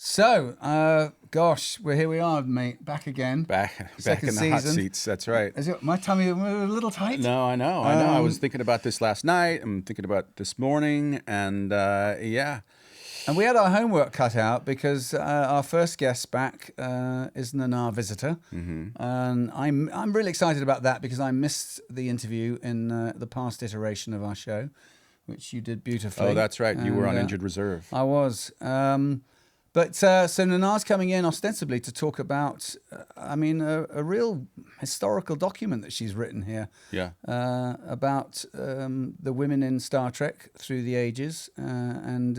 So, gosh, here we are, mate. Back again. Back in the hot seats. That's right. Is it my tummy a little tight? No, I know. I was thinking about this last night. I'm thinking about this morning, and yeah. And we had our homework cut out because our first guest back is Trinneer visitor, and I'm really excited about that because I missed the interview in the past iteration of our show, which you did beautifully. Oh, that's right. You were on injured reserve. I was. But so Trinneer's coming in ostensibly to talk about, a real historical document that she's written here. Yeah. About the women in Star Trek through the ages and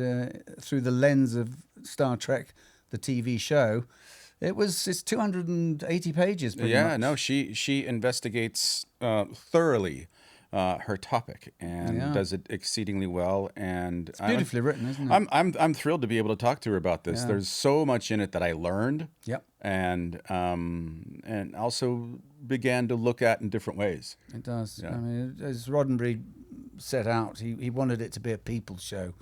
through the lens of Star Trek, the TV show. It's 280 pages. Yeah. Much. No, she investigates thoroughly her topic and does it exceedingly well, and it's beautifully written, isn't it? I'm thrilled to be able to talk to her about this. Yeah. There's so much in it that I learned. Yep. And also began to look at in different ways. It does. Yeah. I mean, as Roddenberry set out, he wanted it to be a people show,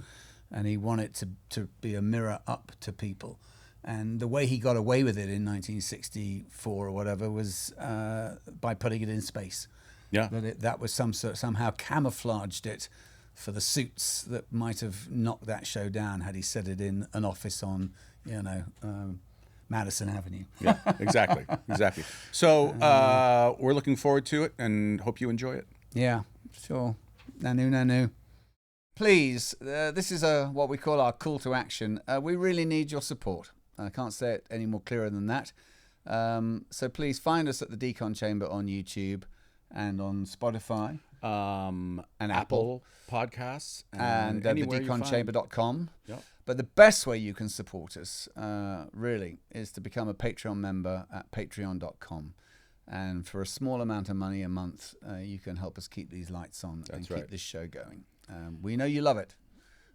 and he wanted it to be a mirror up to people. And the way he got away with it in 1964 or whatever was by putting it in space. Yeah, that was somehow camouflaged it for the suits that might have knocked that show down had he set it in an office on, Madison Avenue. Yeah, exactly. So we're looking forward to it and hope you enjoy it. Yeah, sure. Nanu. Please, this is what we call our call to action. We really need your support. I can't say it any more clearer than that. So please find us at the Decon Chamber on YouTube and on Spotify, and Apple Podcasts, and thedeconchamber.com. Yep. But the best way you can support us, really, is to become a Patreon member at patreon.com. And for a small amount of money a month, you can help us keep these lights on and keep this show going. We know you love it.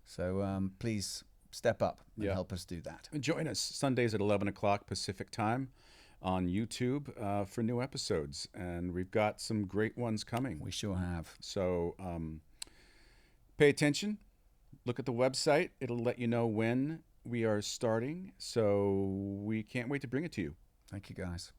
So please step up and help us do that. And join us Sundays at 11 o'clock Pacific time on YouTube for new episodes. And we've got some great ones coming. We sure have. So pay attention. Look at the website. It'll let you know when we are starting. So we can't wait to bring it to you. Thank you, guys.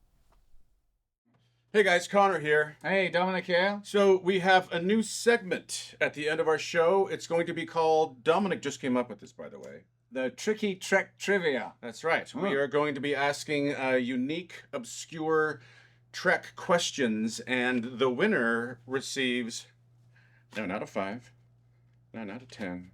Hey, guys. Connor here. Hey, Dominic here. So we have a new segment at the end of our show. It's going to be called, Dominic just came up with this, by the way, the Tricky Trek Trivia. That's right. We are going to be asking unique, obscure Trek questions, and the winner receives 9 out of 5, 9 out of 10.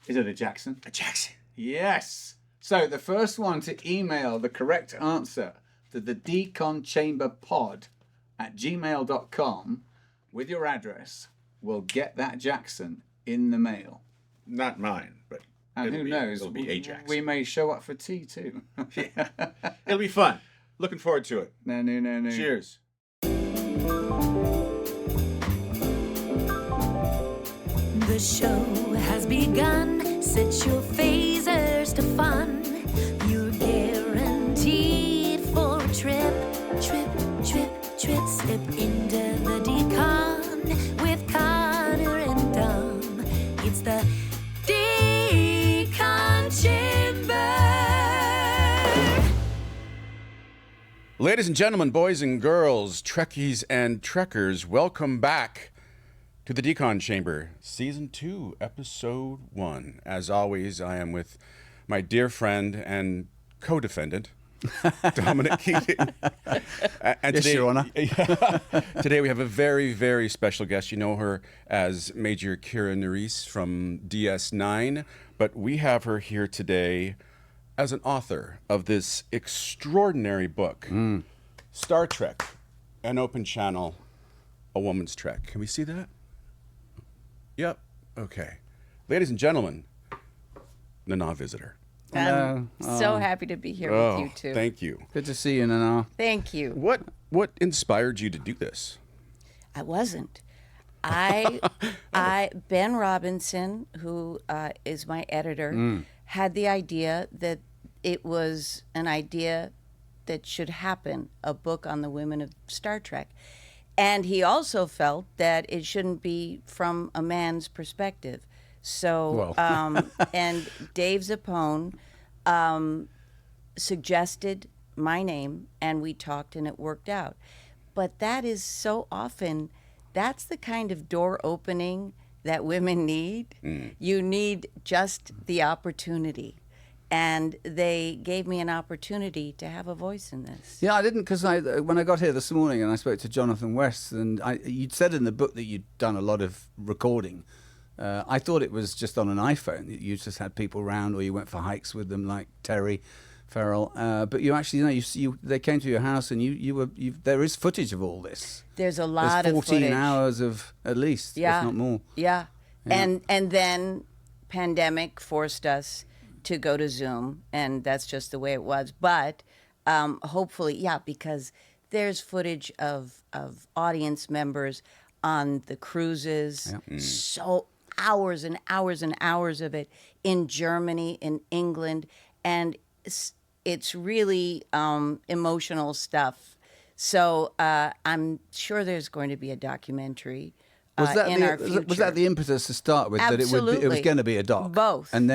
Is it a Jackson? A Jackson. Yes. So the first one to email the correct answer to the deconchamberpod@gmail.com with your address will get that Jackson in the mail. Not mine, but and who knows? It'll be a Jackson. We may show up for tea too. Yeah. It'll be fun. Looking forward to it. No. Cheers. The show has begun. Set your phasers to fun. You're guaranteed for a trip. Slip into the decon with Connor and Dom. It's the Decon Chamber. Ladies and gentlemen, boys and girls, Trekkies and Trekkers, welcome back to the Decon Chamber, Season 2, Episode 1. As always, I am with my dear friend and co-defendant, Dominic Keating. And yes, Your Honor. Today we have a very, very special guest. You know her as Major Kira Nerys from DS9, but we have her here today as an author of this extraordinary book, Star Trek, An Open Channel, A Woman's Trek. Can we see that? Yep. Okay. Ladies and gentlemen, Trinneer visitor. I'm so happy to be here with you too. Thank you. Good to see you, Trinneer. Thank you. What inspired you to do this? I wasn't. Ben Robinson, who is my editor, had the idea that it was an idea that should happen, a book on the women of Star Trek. And he also felt that it shouldn't be from a man's perspective. So, and Dave Zappone suggested my name, and we talked, and it worked out. But that is so often, that's the kind of door opening that women need. You need just the opportunity. And they gave me an opportunity to have a voice in this. Yeah, I didn't, because when I got here this morning and I spoke to Jonathan West, and you'd said in the book that you'd done a lot of recording. I thought it was just on an iPhone. You just had people around, or you went for hikes with them, like Terry Farrell. But you actually, they came to your house, and there is footage of all this. There's a lot There's of footage. 14 hours of, at least, if not more. Yeah. And then pandemic forced us to go to Zoom, and that's just the way it was. But hopefully, because there's footage of audience members on the cruises, so hours and hours and hours of it in Germany, in England, and it's really emotional stuff. So I'm sure there's going to be a documentary. Was that in our future. Was that the impetus to start with? Absolutely. That it was going to be a doc? Both. And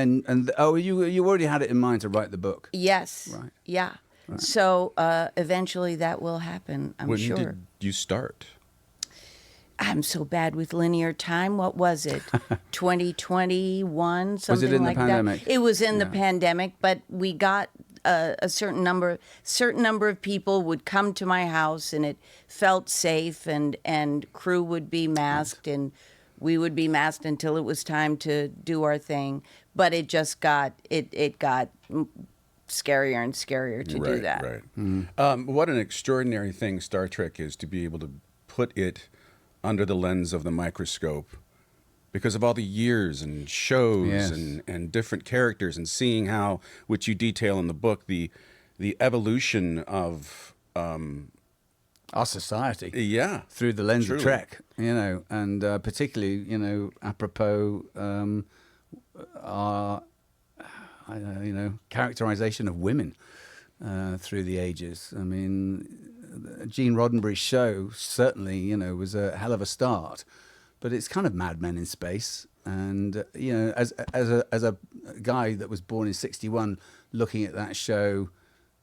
you already had it in mind to write the book? Yes. Right. Yeah. Right. So eventually that will happen, I'm sure. When did you start? I'm so bad with linear time. What was it? 2021, something like that. Was it in the pandemic? It was in the pandemic, but we got a certain number of people would come to my house, and it felt safe, and crew would be masked, and we would be masked until it was time to do our thing. But it just got it got scarier and scarier to do that. Right. What an extraordinary thing Star Trek is, to be able to put it under the lens of the microscope, because of all the years and shows and different characters, and seeing how, which you detail in the book, the evolution of our society. Yeah. Through the lens Truly. of Trek, and particularly, apropos our, characterization of women through the ages. I mean, Gene Roddenberry's show certainly, was a hell of a start, but it's kind of Mad Men in space. And as a guy that was born in '61, looking at that show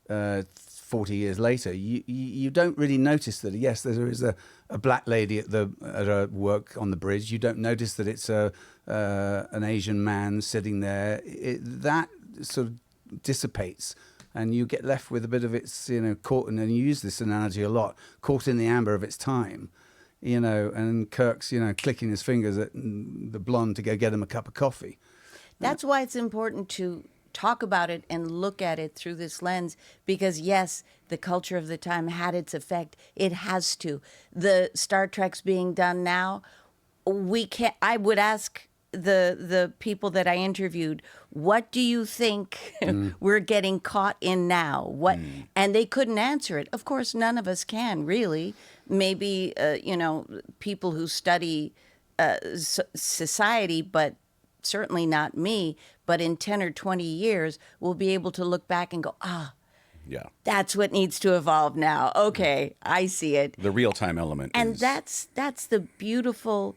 40 years later, you don't really notice that. Yes, there is a black lady at her work on the bridge. You don't notice that it's an Asian man sitting there. That sort of dissipates, and you get left with a bit of its, caught, and you use this analogy a lot, caught in the amber of its time, and Kirk's, clicking his fingers at the blonde to go get him a cup of coffee. That's why it's important to talk about it and look at it through this lens, because yes, the culture of the time had its effect. It has to. The Star Trek's being done now, I would ask the people that I interviewed, what do you think we're getting caught in now? And they couldn't answer it. Of course, none of us can, really. Maybe people who study society, but certainly not me. But in 10 or 20 years, we'll be able to look back and go, that's what needs to evolve now. Okay, I see it. The real-time element. And that's the beautiful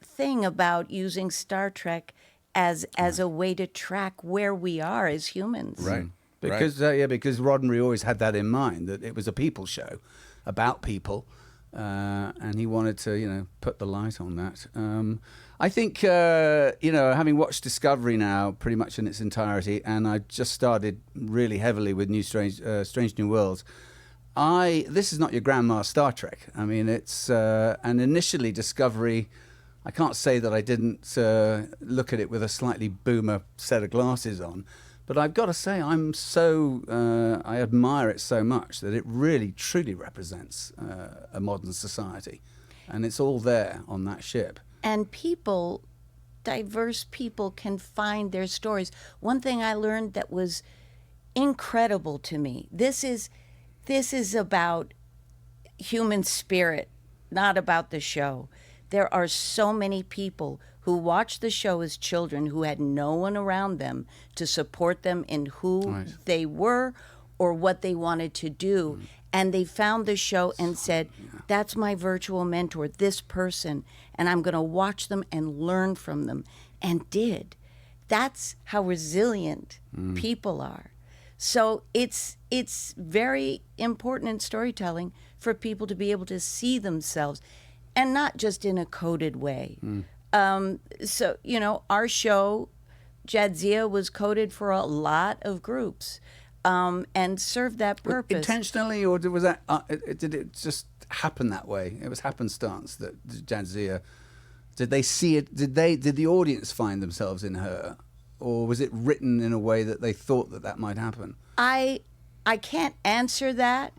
thing about using Star Trek as a way to track where we are as humans. Right. Because because Roddenberry always had that in mind, that it was a people show about people, and he wanted to put the light on that. I think having watched Discovery now pretty much in its entirety, and I just started really heavily with Strange New Worlds. This is not your grandma Star Trek. I mean, it's and initially Discovery, I can't say that I didn't look at it with a slightly boomer set of glasses on, but I've got to say I admire it so much that it really, truly represents a modern society. And it's all there on that ship. And diverse people can find their stories. One thing I learned that was incredible to me, this is about human spirit, not about the show. There are so many people who watched the show as children who had no one around them to support them in who they were or what they wanted to do. And they found the show and said, that's my virtual mentor, this person, and I'm going to watch them and learn from them. And did. that's how resilient people are. So it's very important in storytelling for people to be able to see themselves, and not just in a coded way. So, you know, our show, Jadzia, was coded for a lot of groups, and served that purpose. Intentionally, or was that did it just happen that way? It was happenstance that Jadzia. Did they see it? Did the audience find themselves in her, or was it written in a way that they thought that might happen? I can't answer that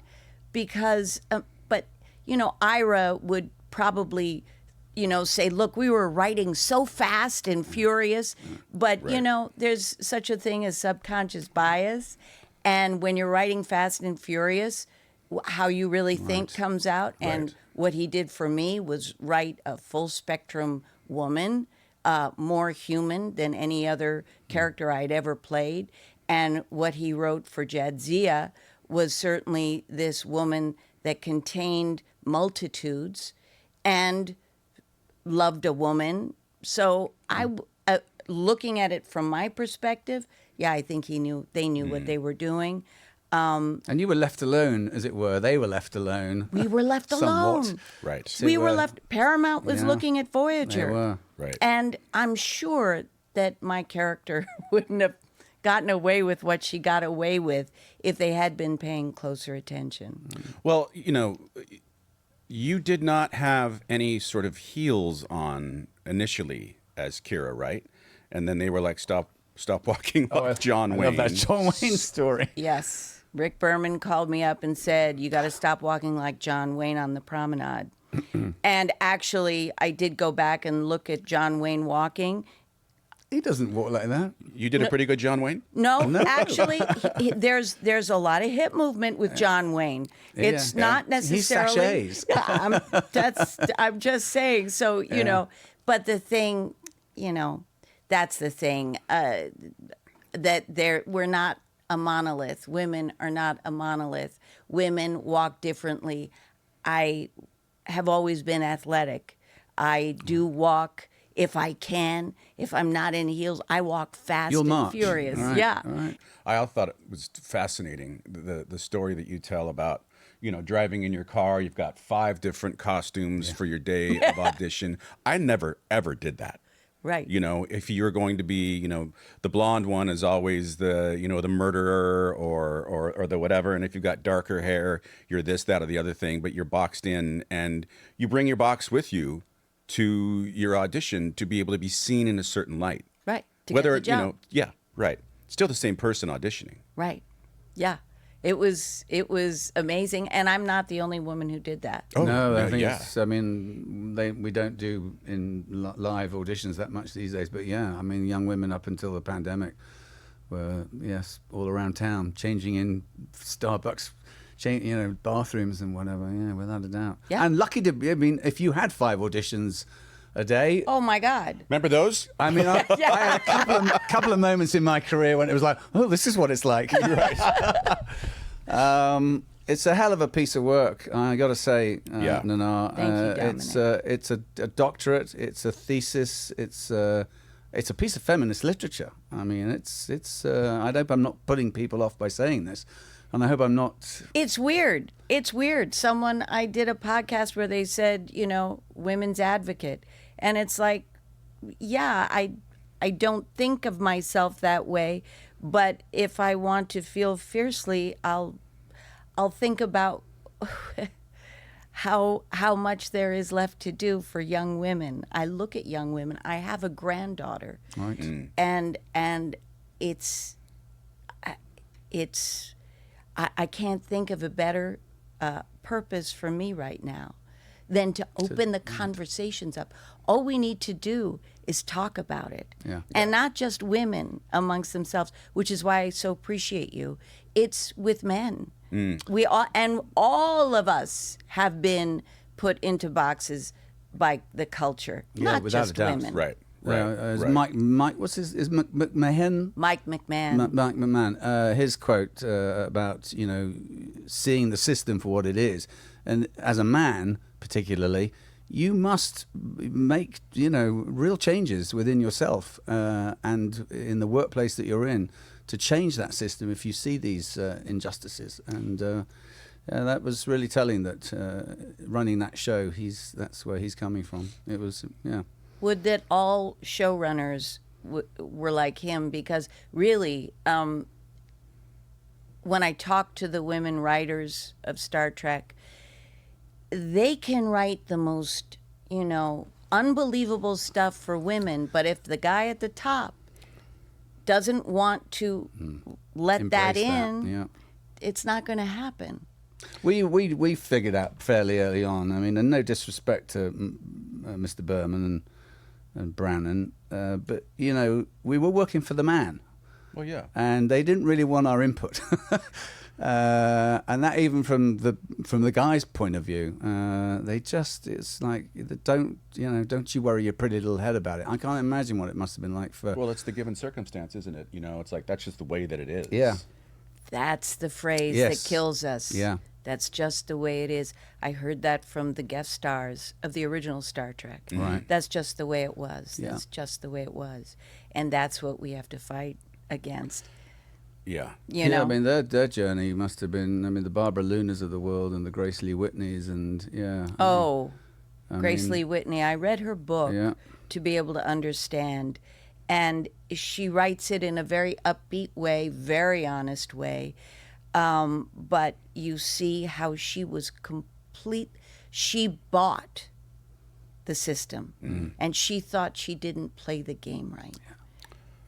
because, but you know, Ira would probably, you know, say, look, we were writing so fast and furious, but you know, there's such a thing as subconscious bias, and when you're writing fast and furious, how you really think comes out. And what he did for me was write a full spectrum woman, more human than any other character I'd ever played. And what he wrote for Jadzia was certainly this woman that contained multitudes and loved a woman. So looking at it from my perspective, yeah, I think they knew what they were doing. And you were left alone, as it were. They were left alone. We were left alone. Somewhat. Right. We were left. Paramount was looking at Voyager. They were. Right. And I'm sure that my character wouldn't have gotten away with what she got away with if they had been paying closer attention. Well, you know, you did not have any sort of heels on initially as Kira, right? And then they were like, stop walking like John Wayne. I love that John Wayne story. Yes. Rick Berman called me up and said, you got to stop walking like John Wayne on the promenade. And actually, I did go back and look at John Wayne walking. He doesn't walk like that. You did a pretty good John Wayne? No, actually, there's a lot of hip movement with John Wayne. It's not necessarily. He sachets. I'm just saying. So you know, but the thing, you know, that's the thing that we're not a monolith. Women are not a monolith. Women walk differently. I have always been athletic. I do walk. If I can, if I'm not in heels, I walk fast and furious. Right, yeah. Right. I thought it was fascinating, the story that you tell about, you know, driving in your car. You've got 5 different costumes for your day of audition. I never, ever did that. Right. You know, if you're going to be, you know, the blonde one is always the, you know, the murderer or the whatever. And if you've got darker hair, you're this, that, or the other thing. But you're boxed in, and you bring your box with you to your audition to be able to be seen in a certain light. Right. Whether, you know, yeah, right. Still the same person auditioning. Right. Yeah. It was amazing, and I'm not the only woman who did that. Oh, No, I think yeah. it's, I mean, we don't do in live auditions that much these days, but yeah, I mean, young women up until the pandemic were, yes, all around town, changing in Starbucks, you know, bathrooms and whatever, yeah, without a doubt. Yeah. And lucky to be, I mean, if you had 5 auditions a day. Oh my God. Remember those? I mean, I had a couple of moments in my career when it was like, oh, this is what it's like. Right. It's a hell of a piece of work, I got to say, Nana. Thank you, Dominic. It's a doctorate. It's a thesis. It's a piece of feminist literature. I mean, it's. I hope I'm not putting people off by saying this, and I hope I'm not. It's weird. I did a podcast where they said, you know, women's advocate. And it's like, yeah, I don't think of myself that way. But if I want to feel fiercely, I'll think about how much there is left to do for young women. I look at young women. I have a granddaughter. Right. And it's I can't think of a better purpose for me right now than to open the conversations up. All we need to do is talk about it. Yeah. And not just women amongst themselves, which is why I so appreciate you. It's with men. We all of us have been put into boxes by the culture, not without just a doubt. women. Right. Mike, what's is McMahon? Mike McMahon. Mike McMahon, his quote about, you know, seeing the system for what it is, and as a man particularly, you must make, real changes within yourself and in the workplace that you're in to change that system if you see these injustices. And that was really telling that running that show, that's where he's coming from. It was, yeah. Would that all showrunners were like him? Because really, when I talk to the women writers of Star Trek, they can write the most, unbelievable stuff for women, but if the guy at the top doesn't want to let Embrace that in, yeah. it's not going to happen. We figured out fairly early on. I mean, and no disrespect to Mr. Berman and Brannon, but we were working for the man. Well, yeah. And they didn't really want our input, and that even from the guy's point of view, it's like don't you worry your pretty little head about it. I can't imagine what it must have been like for. Well, it's the given circumstance, isn't it? It's like that's just the way that it is. Yeah. That's the phrase Yes. that kills us. Yeah. That's just the way it is. I heard that from the guest stars of the original Star Trek. Right. That's just the way it was. Yeah. That's just the way it was. And that's what we have to fight against. Yeah. You know? I mean, their journey must have been. I mean, the Barbara Lunas of the world and the Grace Lee Whitneys and yeah. Grace Lee Whitney. I read her book Yeah. to be able to understand. And she writes it in a very upbeat way, very honest way. But you see how she was she bought the system. And she thought she didn't play the game right.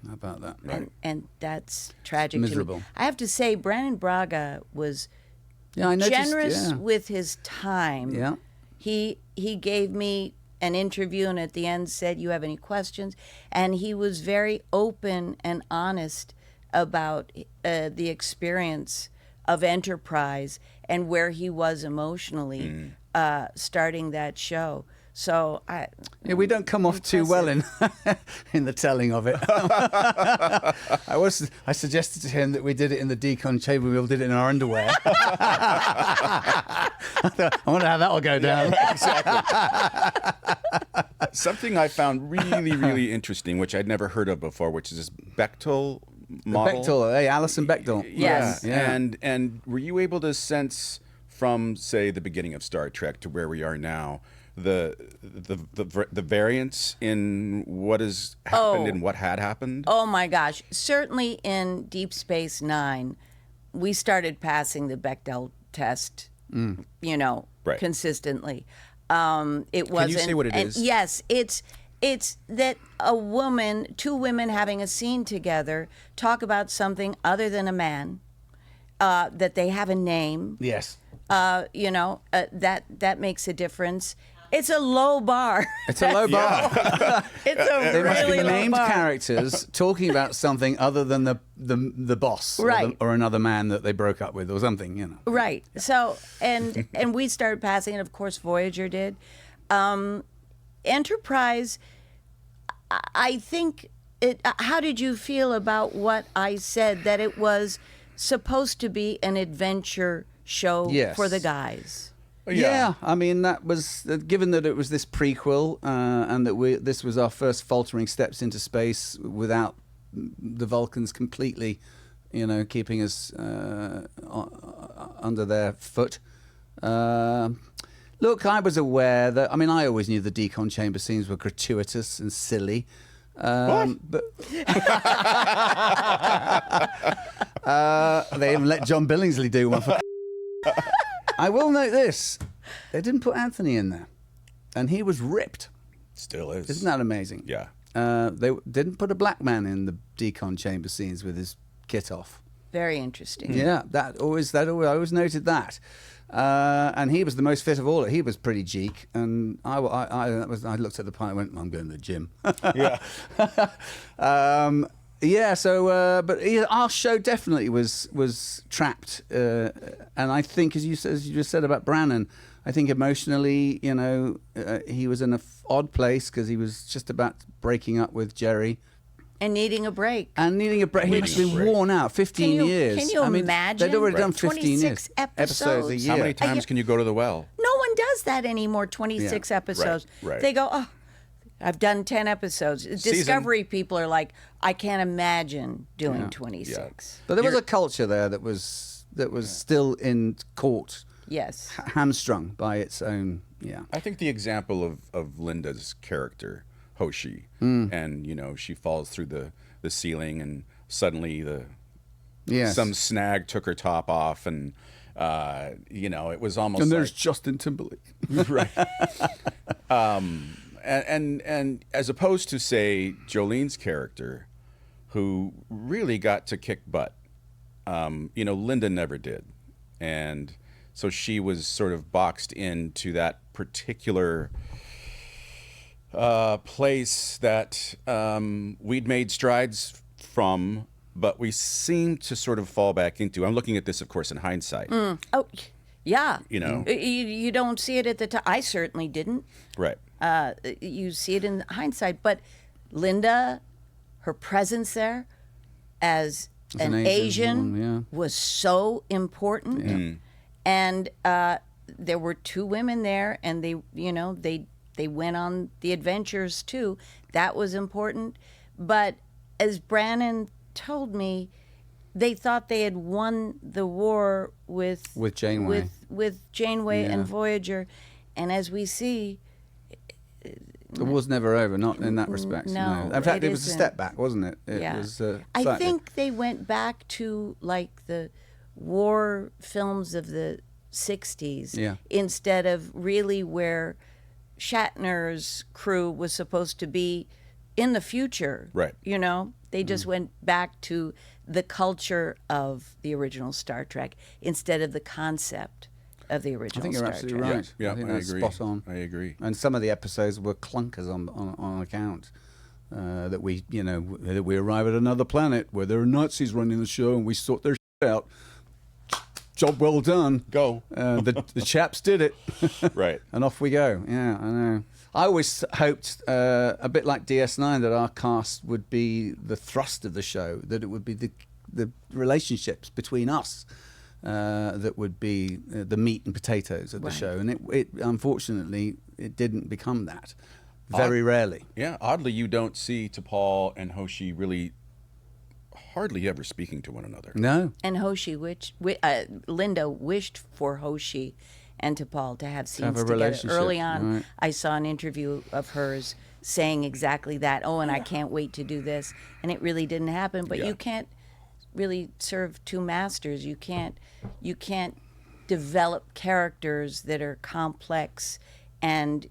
How about that? And that's tragic miserable. to me. I have to say, Brannon Braga was I noticed, generous with his time. Yeah. He gave me an interview and at the end said, "You have any questions?" And he was very open and honest about the experience of Enterprise and where he was emotionally starting that show. So we don't come off too well in in the telling of it. I suggested to him that we did it in the decon chamber. We all did it in our underwear. I wonder how that will go down. Yeah, exactly. Something I found really, really interesting, which I'd never heard of before, which is this Bechdel model. Bechdel, hey, Alison Bechdel. Yes. Yeah. And were you able to sense from, say, the beginning of Star Trek to where we are now, the variance in what has happened and what had happened? Oh my gosh! Certainly in Deep Space Nine, we started passing the Bechdel test. Right. Consistently. It wasn't. Can you say what it is? Yes, it's that two women having a scene together talk about something other than a man, that they have a name. Yes. That makes a difference. It's a low bar. It's a low bar. It's a They must be really low named bar. characters talking about something other than the boss, Right. or another man that they broke up with, or something. Right. So and we started passing it. Of course, Voyager did. Enterprise. I think it. How did you feel about what I said, that it was supposed to be an adventure show Yes. for the guys? Yeah, I mean, that was given that it was this prequel and that this was our first faltering steps into space without the Vulcans completely, keeping us under their foot. Look, I was aware that. I mean, I always knew the decon chamber scenes were gratuitous and silly. But they even let John Billingsley do one for. I will note this: they didn't put Anthony in there, and he was ripped. Still is. Isn't that amazing? Yeah. They didn't put a black man in the decon chamber scenes with his kit off. Very interesting. Yeah, I always noted that. And he was the most fit of all. He was pretty cheek, and I looked at the pint and went, "I'm going to the gym." Yeah. So, but our show definitely was trapped, and I think, as you just said about Brannon, I think emotionally, he was in an odd place because he was just about breaking up with Jerry. And needing a break. He must have been worn out. 15 years. Can you imagine? They'd already done 15 26 episodes a year. How many times can you go to the well? No one one does that anymore. 26 episodes. right. They go, oh, I've done 10 episodes. Discovery people are like, I can't imagine doing 26. But there was a culture there that was still in court. Yes. Hamstrung by its own. Yeah. I think the example of Linda's character, Hoshi, and she falls through the ceiling, and suddenly some snag took her top off, and it was almost. And there's Justin Timberlake, right? And as opposed to, say, Jolene's character, who really got to kick butt, Linda never did, and so she was sort of boxed into that particular place that we'd made strides from, but we seem to sort of fall back into. I'm looking at this, of course, in hindsight. Oh, yeah. You don't see it at the time. I certainly didn't. Right. You see it in hindsight. But Linda, her presence there as an Asian woman, was so important. Yeah. And there were two women there, and they went on the adventures too. That was important. But as Brannon told me, they thought they had won the war with Janeway, with Janeway and Voyager, and as we see, the war's never over. Not in that respect. No, In fact, it was isn't. a step back, wasn't it? It Yeah. was. I slightly. think they went back to like the war films of the 60s instead of really where Shatner's crew was supposed to be in the future. Right. They just went back to the culture of the original Star Trek instead of the concept of the original I think you're Star absolutely Trek. right. Yeah, I think I that's agree. spot on. I agree. And some of the episodes were clunkers on account that we arrive at another planet where there are Nazis running the show and we sort their shit out. Job well done. Go. The chaps did it. Right. And off we go. Yeah, I know. I always hoped, a bit like DS9, that our cast would be the thrust of the show, that it would be the relationships between us that would be the meat and potatoes of the show. And it unfortunately, it didn't become that. Very rarely. Yeah, oddly, you don't see T'Pol and Hoshi really hardly ever speaking to one another. No. And Hoshi, Linda wished for Hoshi and T'Pol to have scenes a together. relationship, Early on, right. I saw an interview of hers saying exactly that. Oh, and I can't wait to do this. And it really didn't happen. But you can't really serve two masters. You can't develop characters that are complex and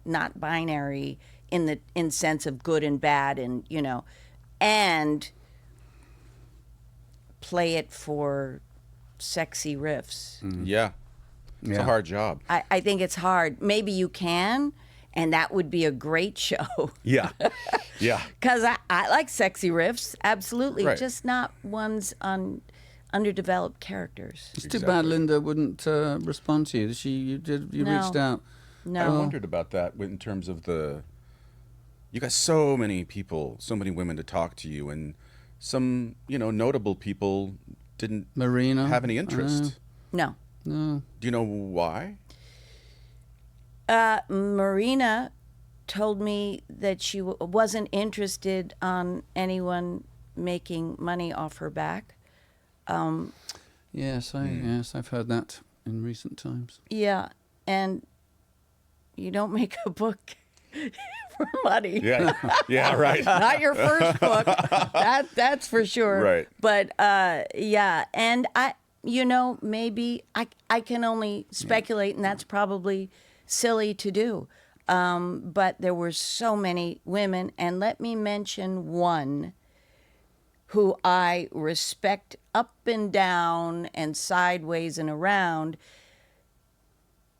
not binary in sense of good and bad, and play it for sexy riffs. Yeah. It's a hard job. I think it's hard. Maybe you can, and that would be a great show. Yeah. Yeah. Because I like sexy riffs, absolutely. Right. Just not ones on underdeveloped characters. It's too bad Linda wouldn't respond to you. You No. reached out. No. I wondered about that in terms of you got so many people, so many women to talk to you, and some, notable people didn't Marina. have any interest. No. No. Do you know why? Marina told me that she wasn't interested on anyone making money off her back. Yes, I've heard that in recent times. Yeah, and you don't make a book for money. Yeah. Yeah, right. Not your first book. That's for sure. Right. But yeah, and maybe I can only speculate, and that's probably silly to do. But there were so many women, and let me mention one who I respect up and down and sideways and around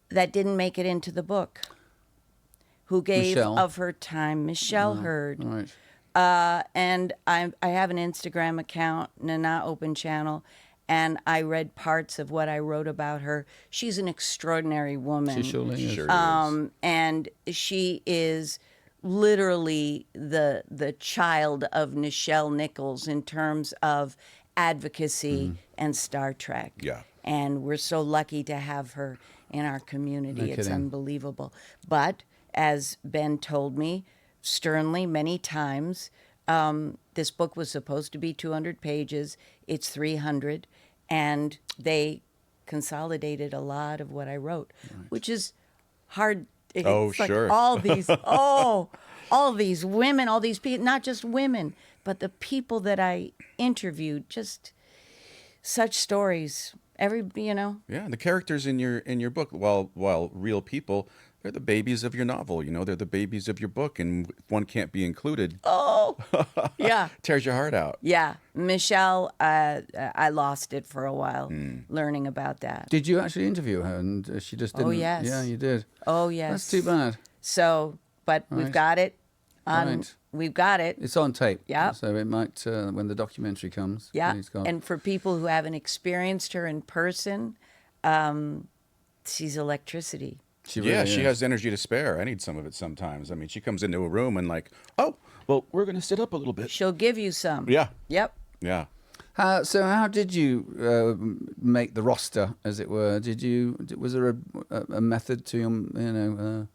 that didn't make it into the book, who gave Michelle. of her time, Michelle Hurd. Right. And I have an Instagram account, Nana Open Channel, and I read parts of what I wrote about her. She's an extraordinary woman. She surely is. Sure is. And she is literally the child of Nichelle Nichols in terms of advocacy and Star Trek. Yeah. and we're so lucky to have her in our community. No It's kidding. unbelievable. But as Ben told me sternly many times, this book was supposed to be 200 pages. It's 300, and they consolidated a lot of what I wrote, which is hard. Oh, It's like sure. all these, all these women, all these people, not just women, but the people that I interviewed, just such stories. Yeah, the characters in your book, while real people, they're the babies of your novel. They're the babies of your book, and if one can't be included. Oh, yeah. Tears your heart out. Yeah. Michelle, I lost it for a while learning about that. Did you actually interview her, and she just didn't? Oh, yes. Yeah, you did. Oh, yes. That's too bad. So, but we've Right. got it. Right. We've got it. It's on tape. Yeah. So it might, when the documentary comes. Yeah. It's got- And for people who haven't experienced her in person, she's electricity. she Yeah, really she is. has energy to spare. I need some of it sometimes. I mean, she comes into a room and like, oh, well, we're going to sit up a little bit. She'll give you some. Yeah. Yep. Yeah. So how did you make the roster, as it were? Was there a method to your,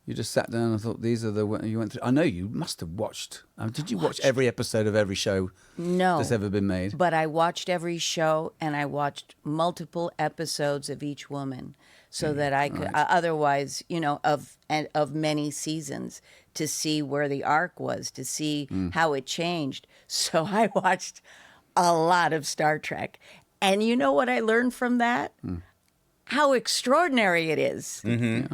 you just sat down and thought these are you went through? I know you must have watched. Did you watch every episode of every show No. that's ever been made? But I watched every show, and I watched multiple episodes of each woman, so that I could otherwise, of many seasons, to see where the arc was, to see how it changed. So I watched a lot of Star Trek, and you know what I learned from that? How extraordinary it is. Yeah.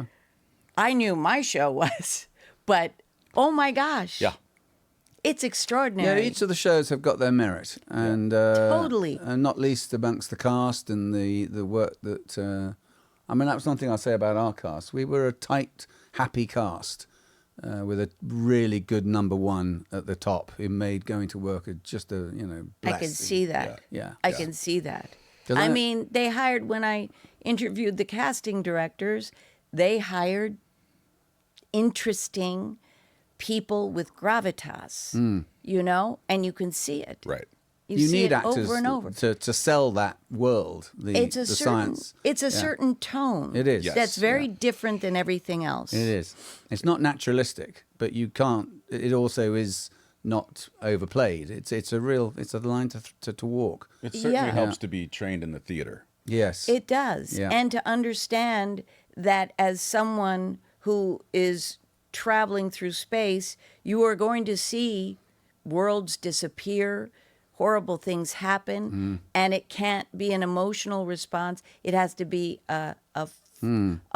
I knew my show was, but oh my gosh, Yeah. it's Yeah, extraordinary. each of the shows have got their merit, and Totally. and not least amongst the cast and the work that. I mean, that was one thing I'll say about our cast. We were a tight, happy cast with a really good number one at the top. Who made going to work just a I can blessing. see that. Yeah. I can see that. 'Cause I mean, they hired, when I interviewed the casting directors, they hired interesting people with gravitas, and you can see it. Right. You see need it actors over and over. to sell that world. It's a the certain, science. it's a Yeah. certain tone. It is. Yes. That's very different than everything else. It is. It's not naturalistic, but you can't. It also is not overplayed. It's a line to walk. It certainly Yeah. helps to be trained in the theater. Yes. It does. Yeah. And to understand that as someone who is traveling through space, you are going to see worlds disappear, horrible things happen, and it can't be an emotional response. It has to be a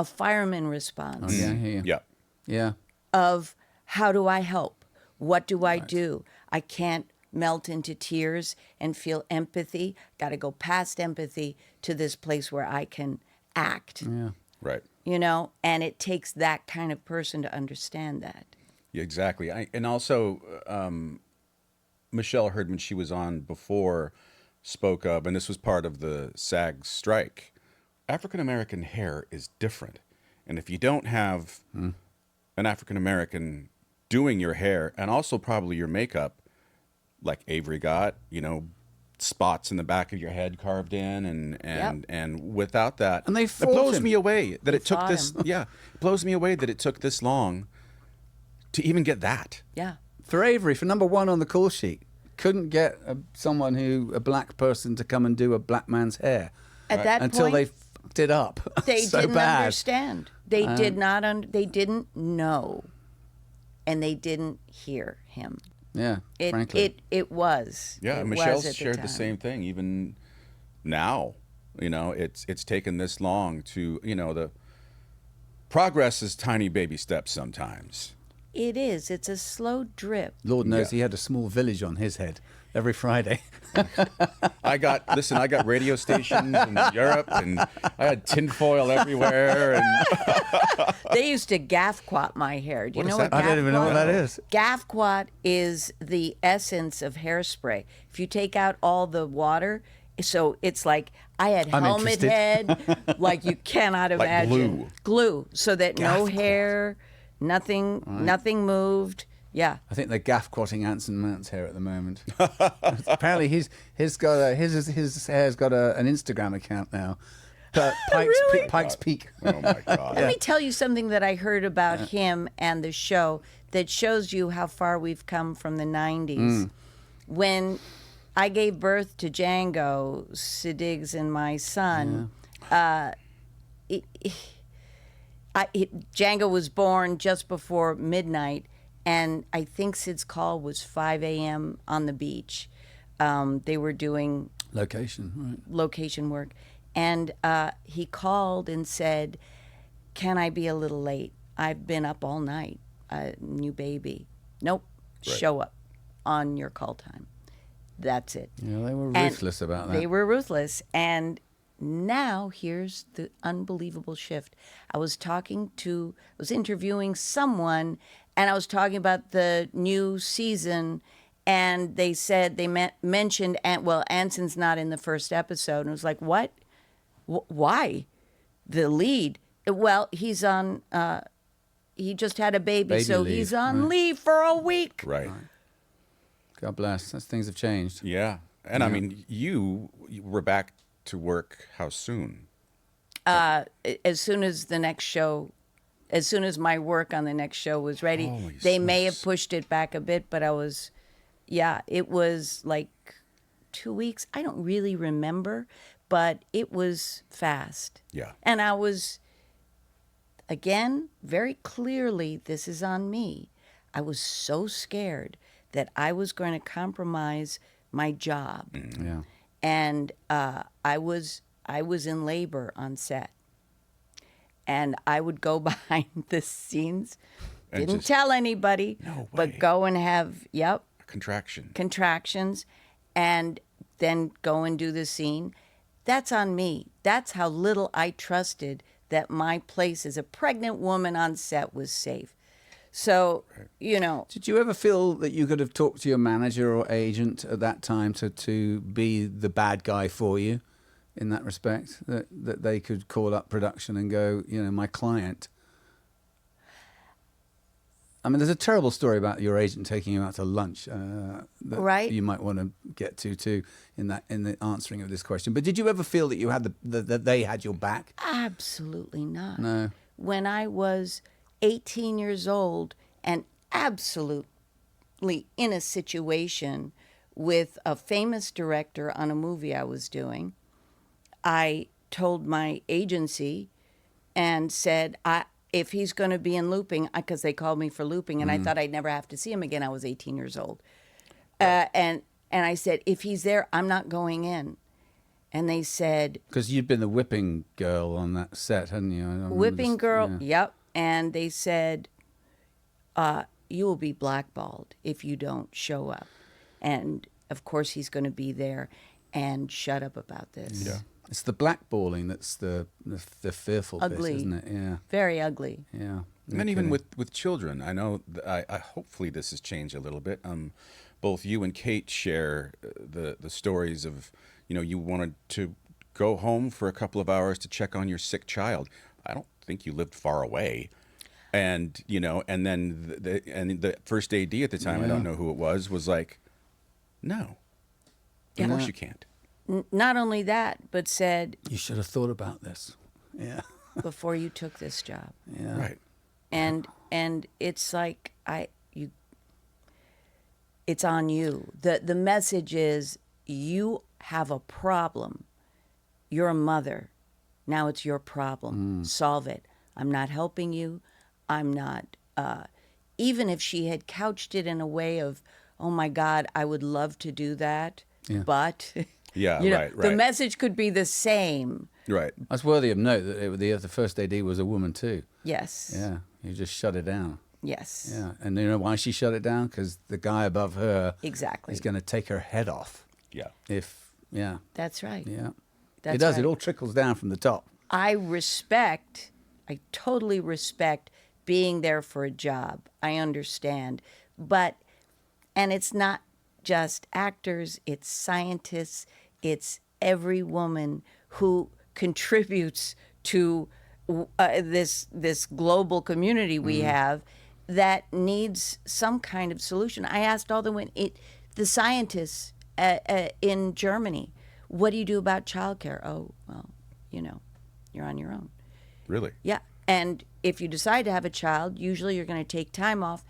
fireman response Yeah, I hear you. Yeah. Yeah. of how do I help? What do I do? I can't melt into tears and feel empathy. Got to go past empathy to this place where I can act. Yeah. Right. And it takes that kind of person to understand that. Yeah, exactly. And also, Michelle Herdman, she was on before, spoke of, and this was part of the SAG strike. African American hair is different, and if you don't have an African American doing your hair and also probably your makeup, like Avery got, spots in the back of your head carved in, and without that, And they it fought blows him. me away that it took fought this. him. Yeah, it blows me away that it took this long to even get that. Yeah. For Avery, for number one on the call sheet, couldn't get a black person to come and do a black man's hair At that until they point, fucked it up. they so didn't bad. understand. They did not. They didn't know, and they didn't hear him. Yeah, frankly. It was. Yeah, It Michelle was at shared the time. same thing. Even now, it's taken this long to, the progress is tiny baby steps sometimes. It is. It's a slow drip. Lord knows Yeah. he had a small village on his head every Friday. I got radio stations in Europe, and I had tinfoil everywhere. And They used to gaffquat my hair. Do you What know is what that? I don't even know what that is. Gaffquat is the essence of hairspray. If you take out all the water, so it's like I had I'm helmet interested. head, like you cannot Like imagine. glue. Glue, so that no Gaffquat. hair, nothing moved. Yeah. I think they're gaff-quatting Anson Mounts here at the moment. Apparently, his hair's got an Instagram account now. Really? Pikes Peak. Oh my God. Let me tell you something that I heard about him and the show that shows you how far we've come from the 90s. When I gave birth to Django, Siddigs, and my son, Django was born just before midnight, and I think Sid's call was 5 a.m. on the beach. They were doing location work. And he called and said, "Can I be a little late? I've been up all night. New baby." Nope. Right. Show up on your call time. That's it. Yeah, they were ruthless about that. They were ruthless. And now here's the unbelievable shift. I was interviewing someone, and I was talking about the new season, and they said, mentioned, Anson's not in the first episode. And I was like, what? Why? The lead? Well, he's on, he just had a baby so leave. He's on leave for a week. Right. God bless. Things have changed. Yeah. And I mean, you were back to work how soon? As soon as my work on the next show was ready. They may have pushed it back a bit, but it was like 2 weeks. I don't really remember, but it was fast. Yeah. And I was, again, very clearly, this is on me. I was so scared that I was going to compromise my job. Yeah. And I was in labor on set. And I would go behind the scenes, didn't tell anybody, but go and have, contractions, and then go and do the scene. That's on me. That's how little I trusted that my place as a pregnant woman on set was safe. So, Did you ever feel that you could have talked to your manager or agent at that time to be the bad guy for you in that respect? That they could call up production and go, my client. I mean, there's a terrible story about your agent taking you out to lunch that you might want to get to too in the answering of this question. But did you ever feel that you had that they had your back? Absolutely not. No. When I was 18 years old and absolutely in a situation with a famous director on a movie I was doing, I told my agency and said, if he's going to be in looping, because they called me for looping, and I thought I'd never have to see him again. I was 18 years old. And I said, if he's there, I'm not going in. And they said... Because you'd been the whipping girl on that set, hadn't you? Whipping girl, yep. And they said, you will be blackballed if you don't show up. And, of course, he's going to be there. And shut up about this. Yeah. It's the blackballing that's the fearful ugly. bit, isn't it? Yeah. Very ugly. Yeah. And even with children, I know, I hopefully this has changed a little bit. Both you and Kate share the stories of, you wanted to go home for a couple of hours to check on your sick child. I don't think you lived far away. And, and then the first AD at the time, I don't know who it was like, no, of course you can't. Not only that, but said... You should have thought about this. Yeah. before you took this job. Yeah. Right. And it's like, it's on you. The message is, you have a problem. You're a mother. Now it's your problem. Solve it. I'm not helping you. I'm not... even if she had couched it in a way of, oh my God, I would love to do that, but... Yeah, right. The message could be the same. Right. That's worthy of note that the first AD was a woman too. Yes. Yeah, you just shut it down. Yes. Yeah, and you know why she shut it down? Because the guy above her is going to take her head off. Yeah. That's right. Yeah. That's it does. right. It all trickles down from the top. I totally respect being there for a job. I understand. And it's not just actors, it's scientists, it's every woman who contributes to this global community we have. that needs some kind of solution. I asked all the scientists in Germany, what do you do about childcare? Oh, well, you're on your own. Really? Yeah. And if you decide to have a child, usually you're going to take time off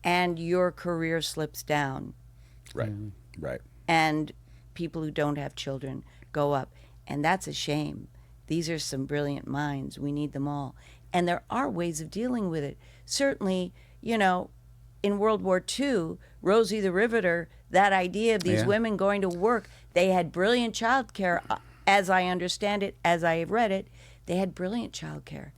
and your career slips down. Right. Right. And people who don't have children go up. And that's a shame. These are some brilliant minds. We need them all. And there are ways of dealing with it. Certainly, in World War II, Rosie the Riveter, that idea of these women going to work, they had brilliant child care, as I understand it, as I have read it, they had brilliant child care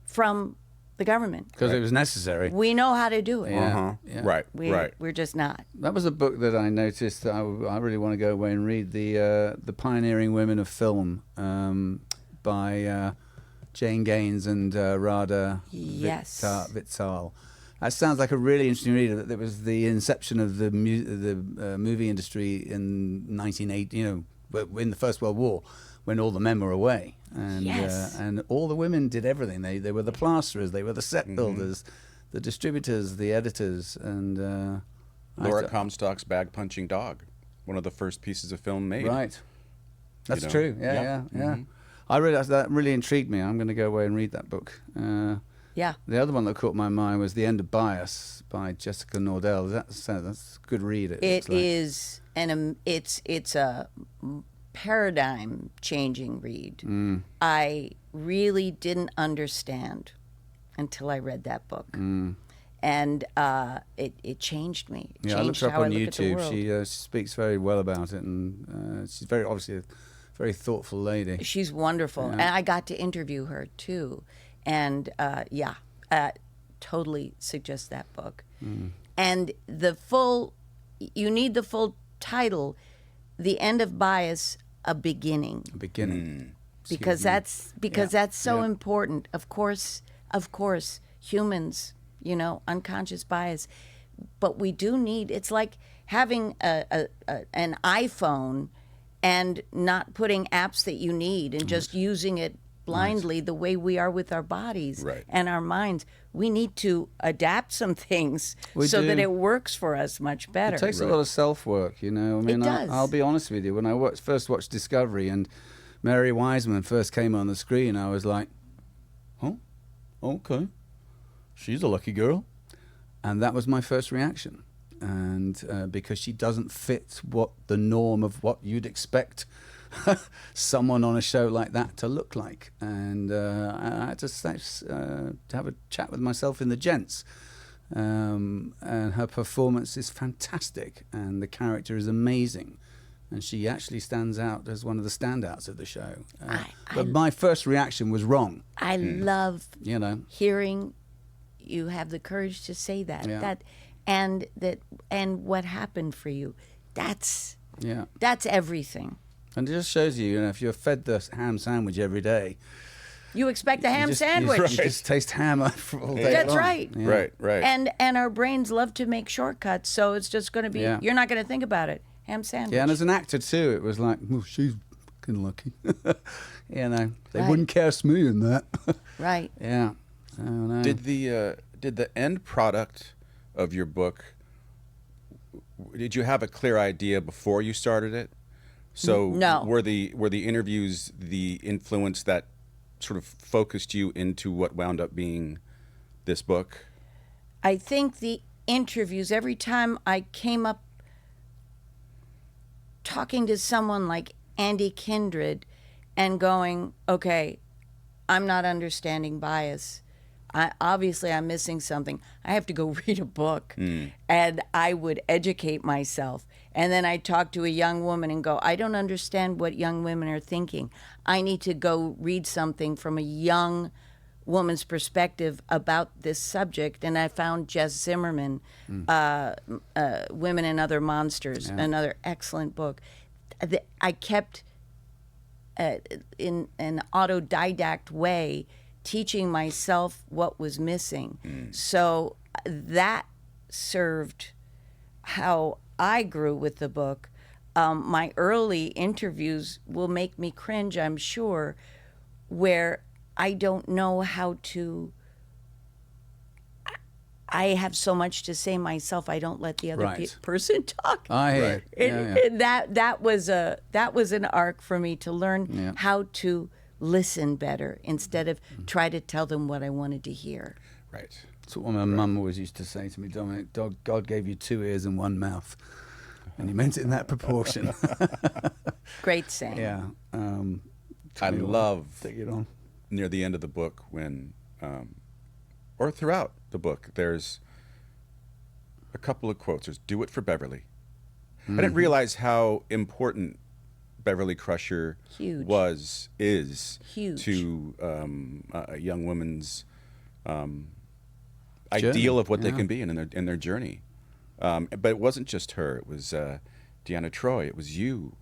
from the government. Because it was necessary. We know how to do it. Yeah. Right. We're just not. That was a book that I noticed that I really want to go away and read, the Pioneering Women of Film by Jane Gaines and Radha Vitsal. That sounds like a really interesting read. That was the inception of the movie industry in 1980, in the First World War, when all the men were away. And and all the women did everything. They were the plasterers, they were the set builders, the distributors, the editors, and Laura Comstock's Bag Punching Dog, one of the first pieces of film made. Right. That's true. Yeah. I realized that really intrigued me. I'm going to go away and read that book. Yeah. The other one that caught my mind was The End of Bias by Jessica Nordell. That's a good read. It is, and it's a paradigm changing read. I really didn't understand until I read that book. And it changed me. It I looked changed her up how on I look YouTube. at the world. She speaks very well about it, and she's very obviously a very thoughtful lady. She's wonderful, and I got to interview her too. And totally suggest that book. And you need the full title, The End of Bias, A Beginning. A beginning. Because that's so important. Of course, humans, unconscious bias. But we do need, it's like having an iPhone and not putting apps that you need and just using it blindly the way we are with our bodies and our minds. We need to adapt some things that it works for us much better. It takes a lot of self-work, I mean, It does. I'll be honest with you. When I first watched Discovery and Mary Wiseman first came on the screen, I was like, oh, okay. She's a lucky girl. And that was my first reaction. And because she doesn't fit the norm of what you'd expect someone on a show like that to look like. And I had to have a chat with myself in the gents. And her performance is fantastic, and the character is amazing. And she actually stands out as one of the standouts of the show. But my first reaction was wrong. I love hearing you have the courage to say that. Yeah. And what happened for you. That's everything. And it just shows you, if you're fed the ham sandwich every day, you expect a ham sandwich. You just taste ham all day That's long. right. Yeah. Right. And our brains love to make shortcuts, so it's just going to be, you're not going to think about it. Ham sandwich. Yeah, and as an actor too, it was like, well, she's fucking lucky. They wouldn't cast me in that. Right. Yeah. I don't know. Did the end product of your book, did you have a clear idea before you started it? So no. Were the interviews the influence that sort of focused you into what wound up being this book? I think the interviews, every time I came up talking to someone like Andy Kindred and going, okay, I'm not understanding bias. Obviously I'm missing something. I have to go read a book. And I would educate myself. And then I'd talk to a young woman and go, I don't understand what young women are thinking. I need to go read something from a young woman's perspective about this subject. And I found Jess Zimmerman, Women and Other Monsters, another excellent book. I kept, in an autodidact way, teaching myself what was missing. So that served how I grew with the book. My early interviews will make me cringe, I'm sure, where I don't know how to I have so much to say myself. I don't let the other Right. person talk. I hear. Right. That was an arc for me to learn how to listen better instead of try to tell them what I wanted to hear. Right. That's what my mum always used to say to me, Dominic, God gave you 2 ears and 1 mouth. And he meant it in that proportion. Great saying. Yeah. I love Take it on. near the end of the book when, or throughout the book, there's a couple of quotes. There's "Do it for Beverly." I didn't realize how important Beverly Crusher Huge. is Huge. to a young woman's ideal of what they can be in their journey. But it wasn't just her. It was Deanna Troi. It was you.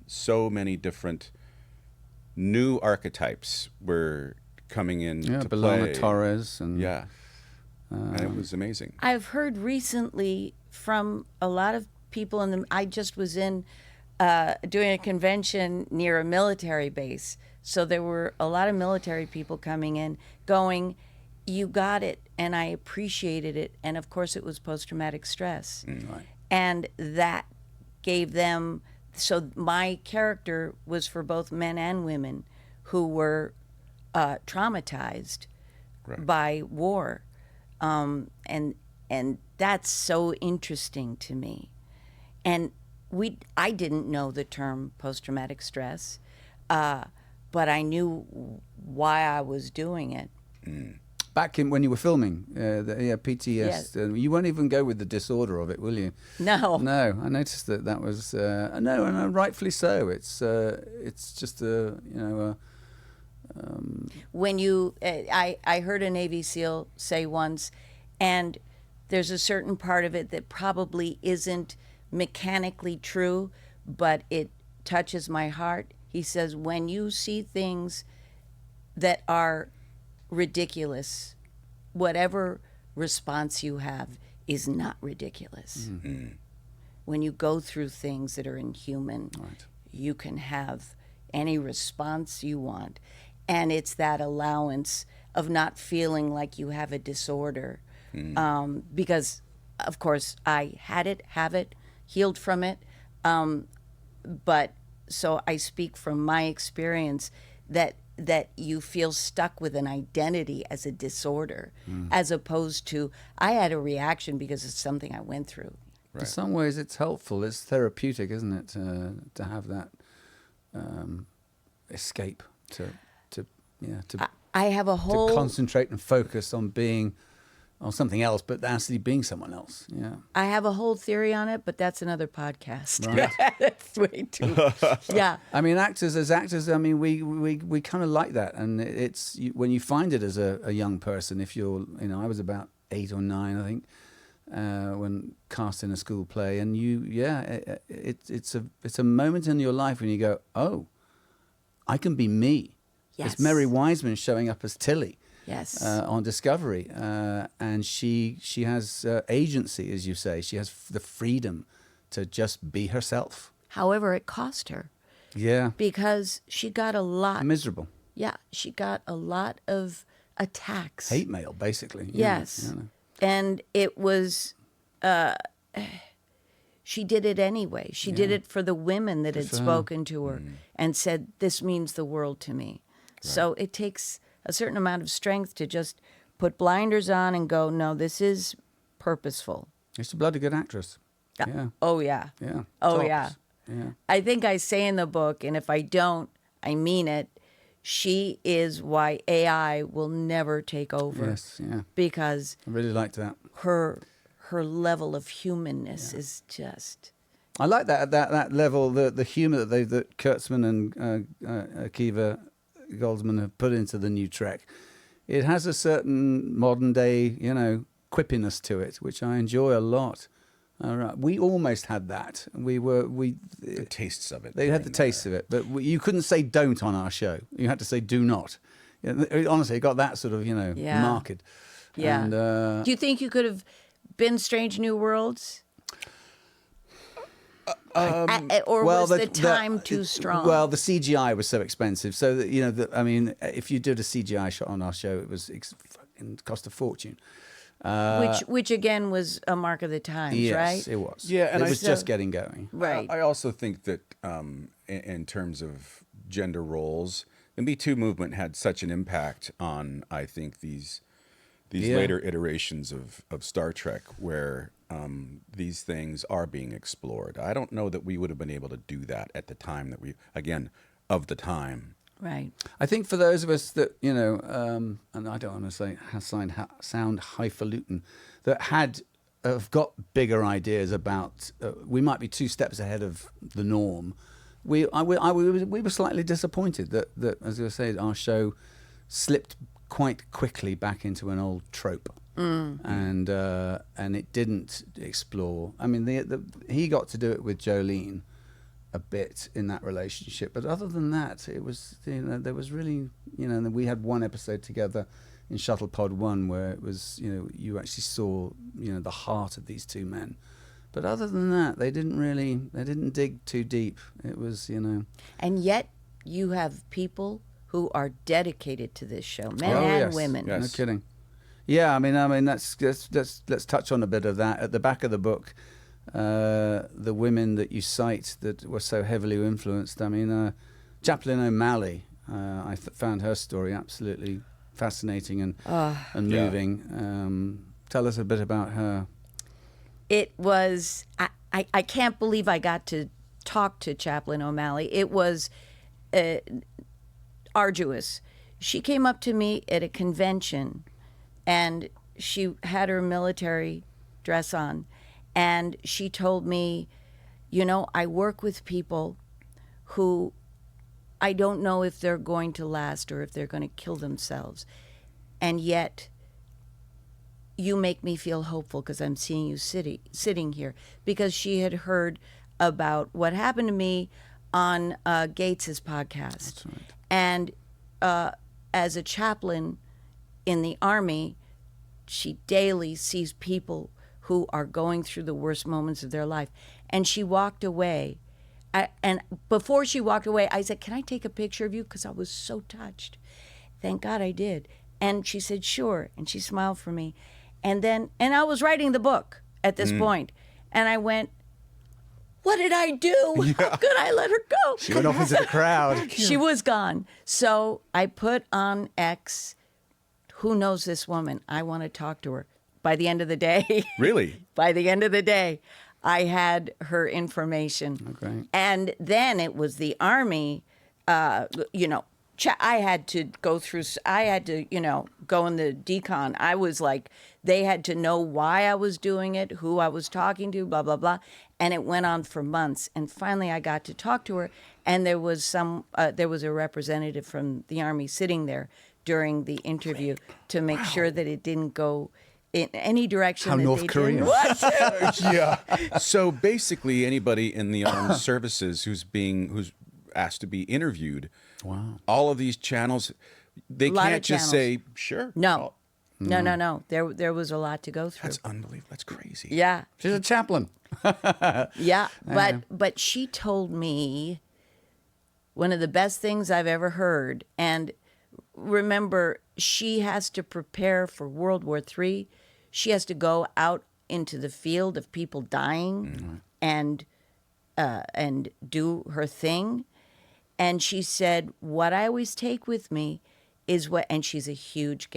So many different new archetypes were coming in to Belana play. Torres. And Yeah. And it was amazing. I've heard recently from a lot of people I just was in doing a convention near a military base. So there were a lot of military people coming in going, you got it, and I appreciated it. And of course it was post-traumatic stress. Right. And that gave them, so my character was for both men and women who were traumatized by war. And that's so interesting to me. And I didn't know the term post-traumatic stress, but I knew why I was doing it. Back when you were filming, PTSD, Yes. You won't even go with the disorder of it, will you? No. No, I noticed that was no, and rightfully so. It's just When you, I heard a Navy SEAL say once, and there's a certain part of it that probably isn't mechanically true, but it touches my heart. He says, when you see things that are ridiculous, whatever response you have is not ridiculous. When you go through things that are inhuman, you can have any response you want. And it's that allowance of not feeling like you have a disorder. Because, of course, I had it, have it, healed from it. But so I speak from my experience that you feel stuck with an identity as a disorder, as opposed to I had a reaction because of something I went through. In some ways, it's helpful. It's therapeutic, isn't it, to have that escape to I have a whole to concentrate and focus on being on something else, but actually being someone else. Yeah. I have a whole theory on it, but that's another podcast. Right. That's way too. Yeah. I mean, as actors, I mean, we kind of like that, and it's when you find it as a young person. If you're, I was about 8 or 9, I think, when cast in a school play, and it's a moment in your life when you go, oh, I can be me. Yes. It's Mary Wiseman showing up as Tilly. Yes. On Discovery, and she has agency, as you say. She has the freedom to just be herself. However, it cost her. Yeah. Because she got a lot. Miserable. Yeah, she got a lot of attacks. Hate mail, basically. Yes. Yeah. And it was, she did it anyway. She did it for the women that had spoken to her and said, this means the world to me. Right. So it takes a certain amount of strength to just put blinders on and go, no, this is purposeful. She's a bloody good actress. Yeah. Oh, yeah. Yeah. Oh, Tops. yeah. Yeah. I think I say in the book, and if I don't, I mean it, she is why AI will never take over. Yes, yeah. Because I really liked that. her level of humanness is just... I like that level, the humour that Kurtzman and Akiva Goldsman have put into the new Trek. It has a certain modern day, quippiness to it, which I enjoy a lot. We almost had that. The tastes of it. They had the taste of it, but you couldn't say "don't" on our show. You had to say "do not." Honestly, it got that sort of marked. Yeah. And, do you think you could have been Strange New Worlds? Or was the time too strong? Well, the CGI was so expensive. So, that, if you did a CGI shot on our show, it was and cost a fortune. Which again was a mark of the times, Yes, right? it was. Yeah, and it I- was just getting going. Right. I also think that in terms of gender roles, the Me Too movement had such an impact on, I think, these Yeah. later iterations of Star Trek where these things are being explored. I don't know that we would have been able to do that at the time that of the time. Right. I think for those of us that, you know, and I don't want to sound highfalutin, that have got bigger ideas about, we might be 2 steps ahead of the norm. We were slightly disappointed that, as I said, our show slipped quite quickly back into an old trope. And it didn't explore. I mean, he got to do it with Jolene a bit in that relationship, but other than that, it was, you know, there was really, you know, and we had one episode together in Shuttle Pod 1 where it was, you know, you actually saw, you know, the heart of these 2 men. But other than that, they didn't dig too deep. It was, you know. And yet you have people who are dedicated to this show, men Oh, and yes. women. Yes. No kidding. Yeah, I mean, let's touch on a bit of that at the back of the book. The women that you cite that were so heavily influenced. I mean, Chaplain O'Malley. I found her story absolutely fascinating and moving. Tell us a bit about her. It was, I can't believe I got to talk to Chaplain O'Malley. It was arduous. She came up to me at a convention and she had her military dress on. And she told me, you know, I work with people who I don't know if they're going to last or if they're going to kill themselves. And yet you make me feel hopeful because I'm seeing you sitting here. Because she had heard about what happened to me on Gates's podcast. That's right. And as a chaplain in the Army, she daily sees people who are going through the worst moments of their life. And she walked away. And before she walked away, I said, can I take a picture of you? Because I was so touched. Thank God I did. And she said, sure. And she smiled for me. And I was writing the book at this point. And I went, what did I do? How could I let her go? She went off into the crowd. She was gone. So I put on X, who knows this woman? I want to talk to her. By the end of the day, Really? by the end of the day, I had her information. Okay. And then it was the Army, you know, I had to go through, you know, go in the decon. I was like, they had to know why I was doing it, who I was talking to, blah, blah, blah. And it went on for months. And finally I got to talk to her. And there was a representative from the Army sitting there during the interview to make sure that it didn't go in any direction. How that North they Korea. didn't want to. Yeah. So basically, anybody in the armed services who's asked to be interviewed, Wow. all of these channels, they Lot of can't just say sure. No. No. There was a lot to go through. That's unbelievable. That's crazy. Yeah. She's a chaplain. Yeah. But she told me one of the best things I've ever heard. And remember, she has to prepare for World War III. She has to go out into the field of people dying and do her thing. And she said, what I always take with me is and she's a huge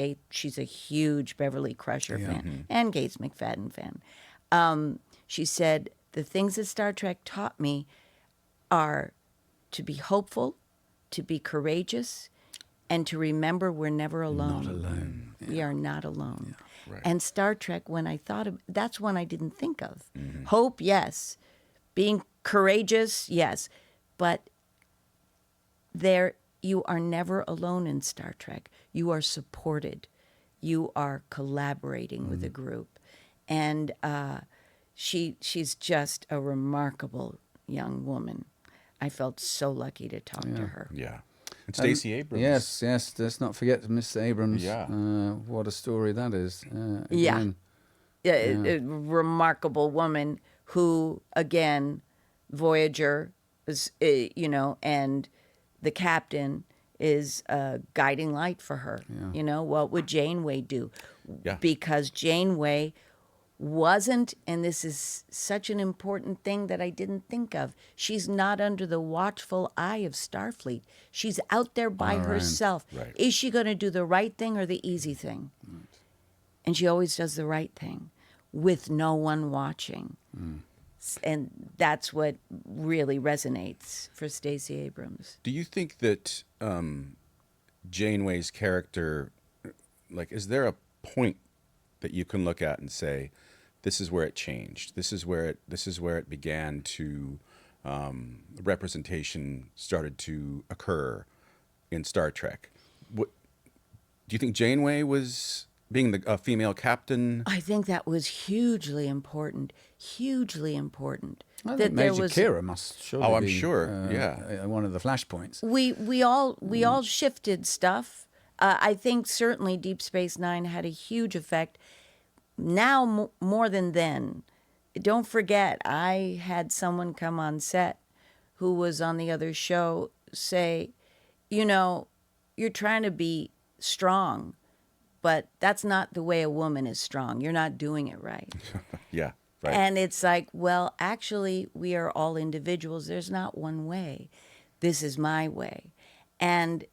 Beverly Crusher fan and Gates McFadden fan. She said, the things that Star Trek taught me are to be hopeful, to be courageous, and to remember we're never alone. Not alone. We are not alone. Yeah, right. And Star Trek, when I thought of, that's one I didn't think of. Hope, yes. Being courageous, yes. But you are never alone in Star Trek. You are supported. You are collaborating with a group. And she's just a remarkable young woman. I felt so lucky to talk to her. Yeah. And Stacey Abrams. Yes. Let's not forget Miss Abrams. Yeah. What a story that is. Yeah. Again, A remarkable woman who, again, Voyager, was, you know, and the captain is a guiding light for her. You know, what would Janeway do? Yeah. Because Janeway wasn't, and this is such an important thing that I didn't think of, she's not under the watchful eye of Starfleet. She's out there by On her own. herself. Right. Is she going to do the right thing or the easy thing? And she always does the right thing with no one watching. And that's what really resonates for Stacey Abrams. Do you think that Janeway's character, like, is there a point that you can look at and say, this is where it changed. This is where it began to representation started to occur in Star Trek. What do you think Janeway was being a female captain? I think that was hugely important. Hugely important. I that think there Major was. Kira must surely Oh, I'm be, sure, yeah. one of the flashpoints. We all shifted stuff. I think certainly Deep Space Nine had a huge effect. Now more than then. Don't forget, I had someone come on set who was on the other show say, you know, you're trying to be strong, but that's not the way a woman is strong. You're not doing it right. Yeah, right. And it's like, well, actually, we are all individuals. There's not one way. This is my way. And,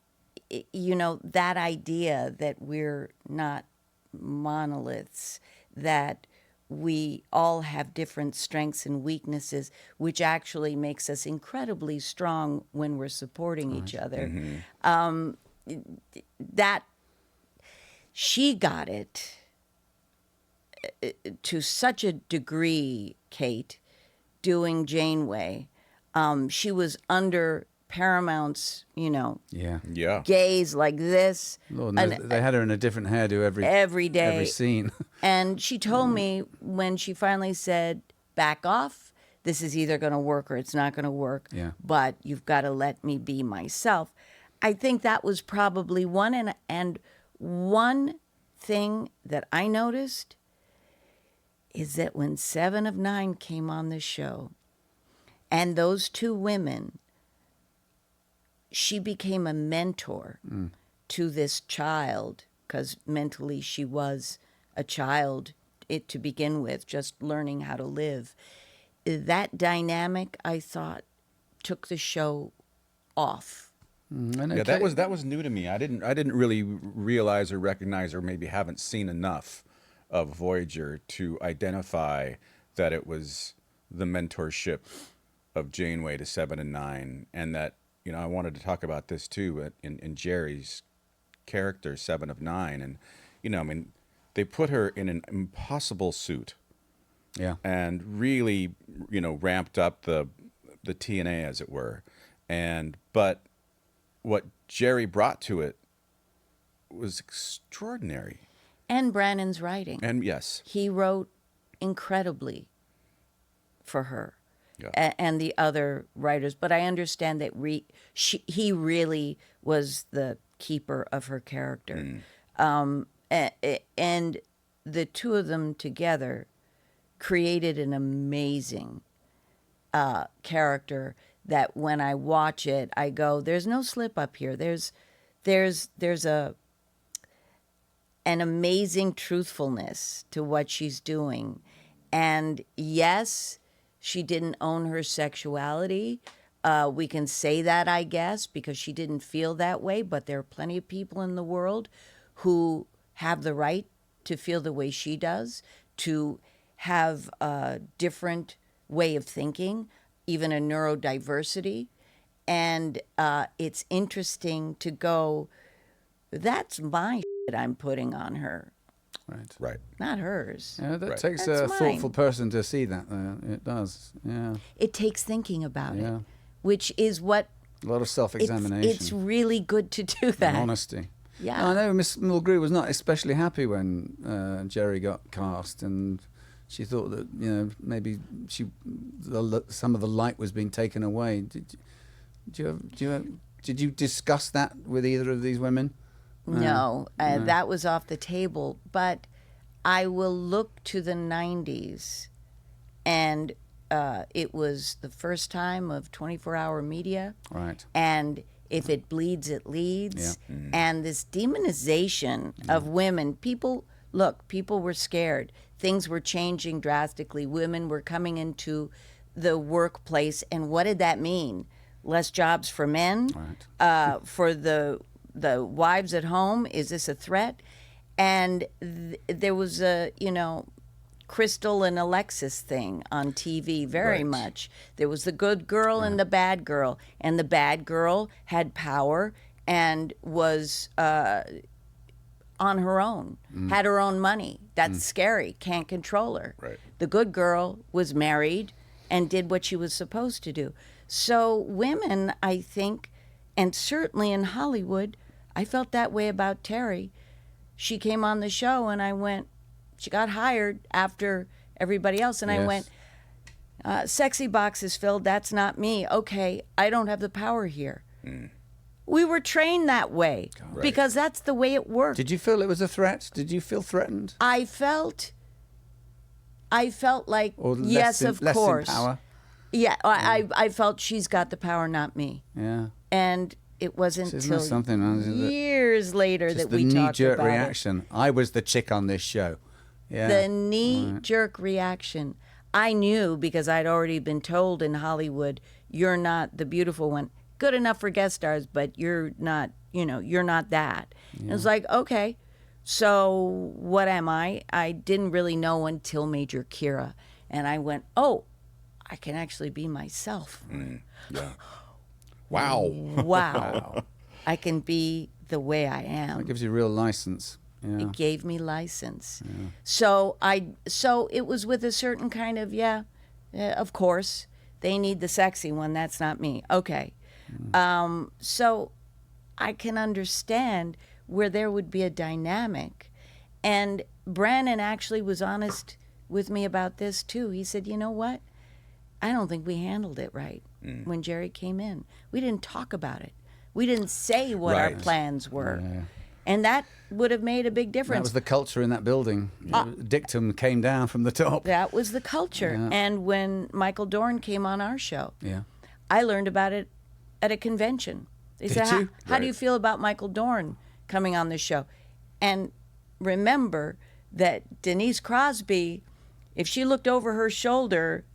you know, that idea that we're not monoliths, that we all have different strengths and weaknesses, which actually makes us incredibly strong when we're supporting each other. That she got it to such a degree, Kate, doing Janeway. She was under Paramount's, you know, Yeah. gaze like this. Lord knows, they had her in a different hairdo Every day. every scene. And she told me when she finally said, back off, this is either going to work or it's not going to work, Yeah. but you've got to let me be myself. I think that was probably one. And one thing that I noticed is that when 7 of 9 came on the show, and those two women, she became a mentor to this child, because mentally she was a child to begin with, just learning how to live. That dynamic, I thought, took the show off. Yeah, that was new to me. I didn't really realize or recognize, or maybe haven't seen enough of Voyager to identify that it was the mentorship of Janeway to 7 and 9, and that, you know, I wanted to talk about this too in Jerry's character, 7 of 9, and, you know, I mean, they put her in an impossible suit, Yeah. and really, you know, ramped up the TNA, as it were, but what Jerry brought to it was extraordinary. And Brannon's writing. And yes, He wrote incredibly for her. Yeah. And the other writers, but I understand that he really was the keeper of her character. And the two of them together created an amazing character that when I watch it, I go, there's no slip up here. There's an amazing truthfulness to what she's doing. And yes, she didn't own her sexuality. We can say that, I guess, because she didn't feel that way. But there are plenty of people in the world who have the right to feel the way she does, to have a different way of thinking, even a neurodiversity. And it's interesting to go, that's my shit I'm putting on her, right. not hers. Yeah, that Right. takes That's a mine. thoughtful person to see that. It does. Yeah. It takes thinking about Yeah. it, which is what A lot of self-examination. it's really good to do that. and honesty. Yeah. Now, I know Miss Mulgrew was not especially happy when Jerry got cast, and she thought that, you know, maybe some of the light was being taken away. Did you discuss that with either of these women? No, that was off the table. But I will look to the 90s, and it was the first time of 24-hour media. Right. And if it bleeds, it leads. Yeah. And this demonization of women, people were scared. Things were changing drastically. Women were coming into the workplace. And what did that mean? Less jobs for men? Right. For the wives at home? Is this a threat? And there was a, Crystal and Alexis thing on TV very Right. much. There was the good girl and the bad girl. And the bad girl had power and was on her own, had her own money. That's scary. Can't control her. Right. The good girl was married and did what she was supposed to do. So women, I think, and certainly in Hollywood, I felt that way about Terry. She came on the show and I went, she got hired after everybody else. And I Yes. went, sexy box is filled. That's not me. Okay, I don't have the power here. We were trained that way because that's the way it worked. Did you feel it was a threat? Did you feel threatened? I felt like, Or yes, of less course. in power? Yeah, I felt she's got the power, not me. Yeah. And it wasn't Isn't that until something, is it? years later Just that the we talked knee-jerk about reaction. I was the chick on this show. Yeah. it. The knee-jerk reaction. I knew because I'd already been told in Hollywood, you're not the beautiful one. Good enough for guest stars, but you're not, you're not that. And it's like, okay, so what am I? I didn't really know until Major Kira. And I went, oh, I can actually be myself. Yeah. Wow. Wow. I can be the way I am. That gives you real license. Yeah. It gave me license. So it was with a certain kind of, of course, they need the sexy one. That's not me. Okay. So I can understand where there would be a dynamic. And Brannon actually was honest with me about this too. He said, you know what? I don't think we handled it right when Jerry came in. We didn't talk about it. We didn't say what our Right. plans were. And that would have made a big That difference. was the culture in that building. Dictum came down from the top. That was the culture. Yeah. And when Michael Dorn came on our show, Yeah. I learned about it at a convention. They said, you? how do Right. you feel about Michael Dorn coming on the show? And remember that Denise Crosby, if she looked over her shoulder,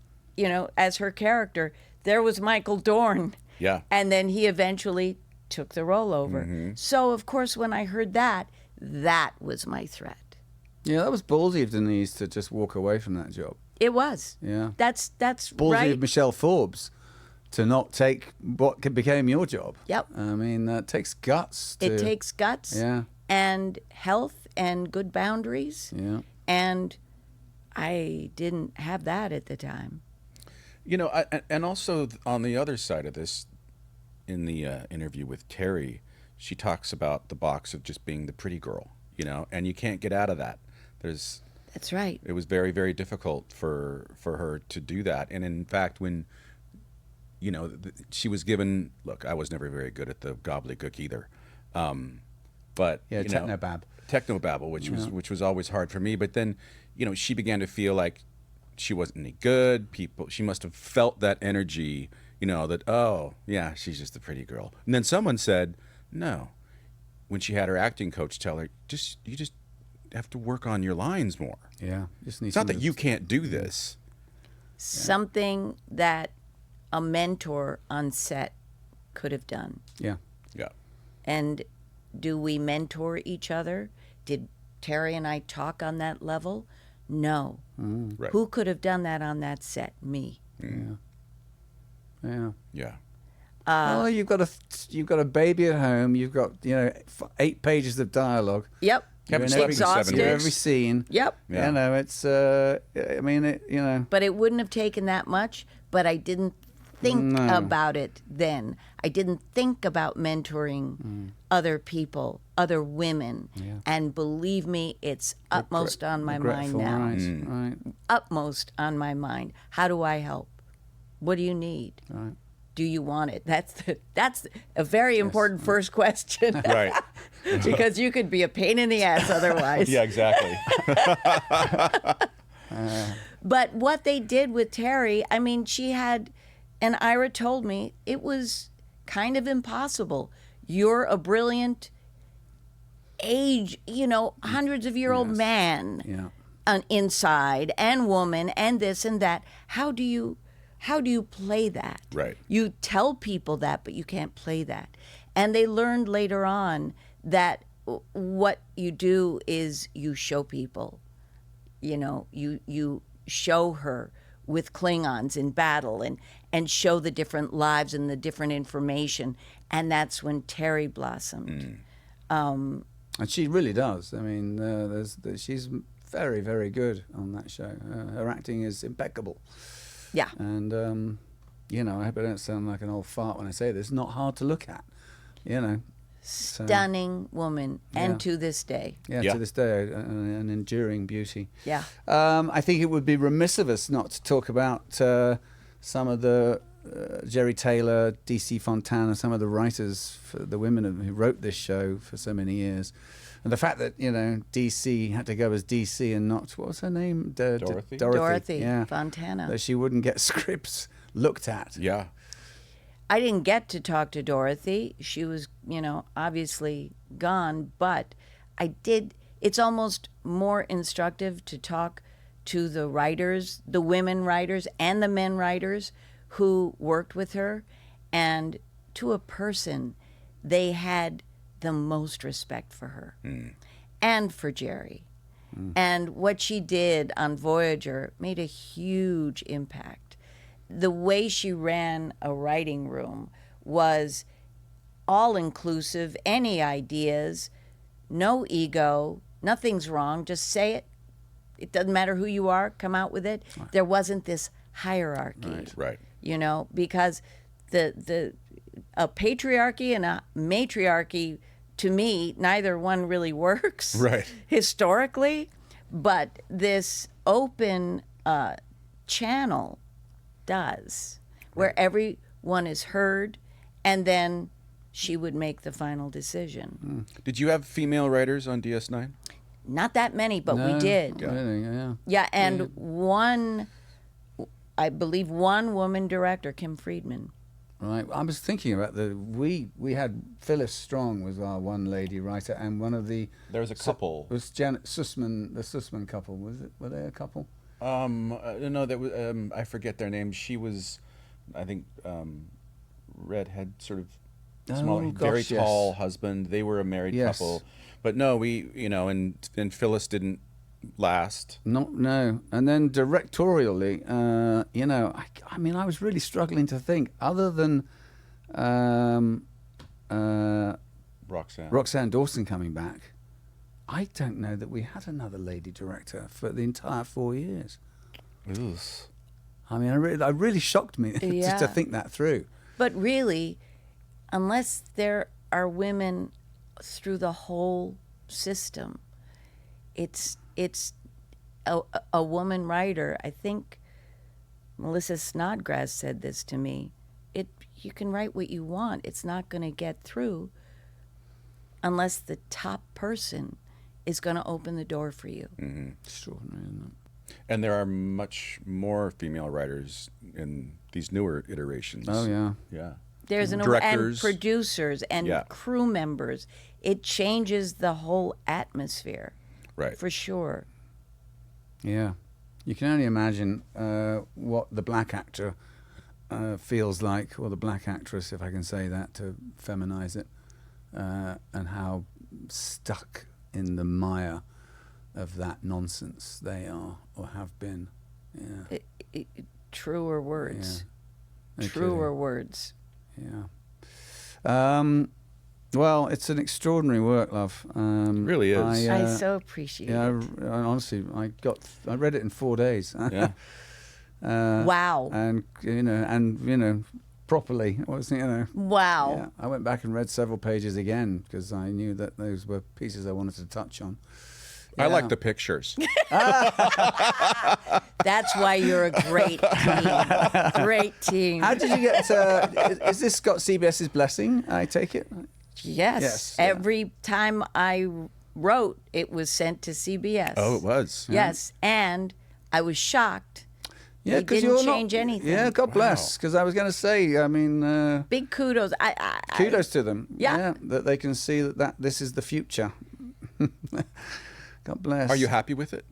as her character, there was Michael Dorn. Yeah. And then he eventually took the role over. So, of course, when I heard that was my threat. Yeah, that was ballsy of Denise to just walk away from that job. It was. Yeah. That's Ballsy right. of Michelle Forbes to not take what became your job. Yep. I mean, that takes guts. It takes guts Yeah. and health and good boundaries. Yeah. And I didn't have that at the time. And also on the other side of this, in the interview with Terry, she talks about the box of just being the pretty girl, and you can't get out of that. That's right. It was very, very difficult for her to do that. And in fact, when, she was given, look, I was never very good at the gobbledygook either. But, Yeah, technobabble, which was always hard for me. But then, she began to feel like she wasn't any good. She must have felt that energy, that, oh, yeah, she's just a pretty girl. And then someone said, no, when she had her acting coach tell her, you just have to work on your lines more. Yeah. Just need It's not that some- you can't do this. Something that a mentor on set could have done. Yeah. Yeah. And do we mentor each other? Did Terry and I talk on that level? No. Right. Who could have done that on that set? Me. Yeah. Yeah. Oh, you've got a baby at home. You've got 8 pages of dialogue. Yep. Haven't You're in slept in 7 You're in weeks. every scene. Yep. Yeah. It's. I mean, But it wouldn't have taken that much, but I didn't think about it then. I didn't think about mentoring other people, other women. And believe me, it's utmost on my mind regretful, now. Right. Utmost on my mind. How do I help? What do you need? Right. Do you want it? That's a very important first question. Right. Because you could be a pain in the ass otherwise. Yeah, exactly. But what they did with Terry, I mean, she had, and Ira told me, it was kind of impossible. You're a brilliant hundreds of year old man. Yeah. Inside and woman and this and that. How do you play that? Right. You tell people that, but you can't play that. And they learned later on that what you do is you show people. You show her with Klingons in battle and show the different lives and the different information. And that's when Terry blossomed. And she really does. I mean, she's very, very good on that show. Her acting is impeccable. Yeah. And, I hope I don't sound like an old fart when I say this. Not hard to look at, So, Stunning woman. And Yeah. to this day. yeah, Yeah. to this day, an enduring beauty. Yeah. I think it would be remiss of us not to talk about some of the Jerry Taylor, D.C. Fontana, some of the writers, for the women who wrote this show for so many years. And the fact that, D.C. had to go as D.C. and not, what was her name? Dorothy? Dorothy yeah. Fontana. That she wouldn't get scripts looked at. Yeah. I didn't get to talk to Dorothy. She was, obviously gone, but I did. It's almost more instructive to talk to the writers, the women writers and the men writers who worked with her. And to a person, they had the most respect for her and for Jerry. And what she did on Voyager made a huge impact. The way she ran a writing room was all-inclusive, any ideas, no ego, nothing's wrong, just say it. It doesn't matter who you are, come out with it. Right. There wasn't this hierarchy, Right. Because a patriarchy and a matriarchy, to me, neither one really works historically, but this open channel does, where everyone is heard, and then she would make the final decision. Did you have female writers on DS9? Not that many, but we did. Really, yeah. Yeah, and I believe one woman director, Kim Friedman. Right. I was thinking about we had Phyllis Strong was our one lady writer, and one of the There was a couple. It was Janet Sussman, the Sussman couple. Was it? Were they a couple? No, that was I forget their names. She was, I think, redhead, sort of small, very gosh, yes. tall husband. They were a married Yes. couple, but no, and Phyllis didn't last. No. And then directorially, I was really struggling to think, other than Roxanne Dawson coming back, I don't know that we had another lady director for the entire 4 years. Ugh. I mean, it really shocked me just to think that through. But really, unless there are women through the whole system, it's a woman writer. I think Melissa Snodgrass said this to me. You can write what you want. It's not going to get through unless the top person is going to open the door for you. Mm-hmm. Extraordinary, isn't it? And there are much more female writers in these newer iterations. Oh, yeah. Yeah. There's and Directors. producers and crew members. It changes the whole atmosphere. Right. For sure. Yeah. You can only imagine what the black actor feels like, or the black actress, if I can say that, to feminize it, and how stuck in the mire of that nonsense they are or have been. Yeah. Truer words. Yeah. Truer words. Yeah. Well, it's an extraordinary work, love. Really is. I so appreciate it. Honestly, I read it in 4 days. Wow. And properly. Wow. Yeah, I went back and read several pages again because I knew that those were pieces I wanted to touch on. I like the pictures. That's why you're a great team. Great team. How did you get? Is this got CBS's blessing? I take it. Yes. Yeah. Every time I wrote, it was sent to CBS. Oh, it was. Yes, and I was shocked Yeah, They because didn't you're change not, anything. Yeah, God bless. Because I was going to say, I mean, Big kudos. kudos to them. Yeah. That they can see that this is the future. God bless. Are you happy with it?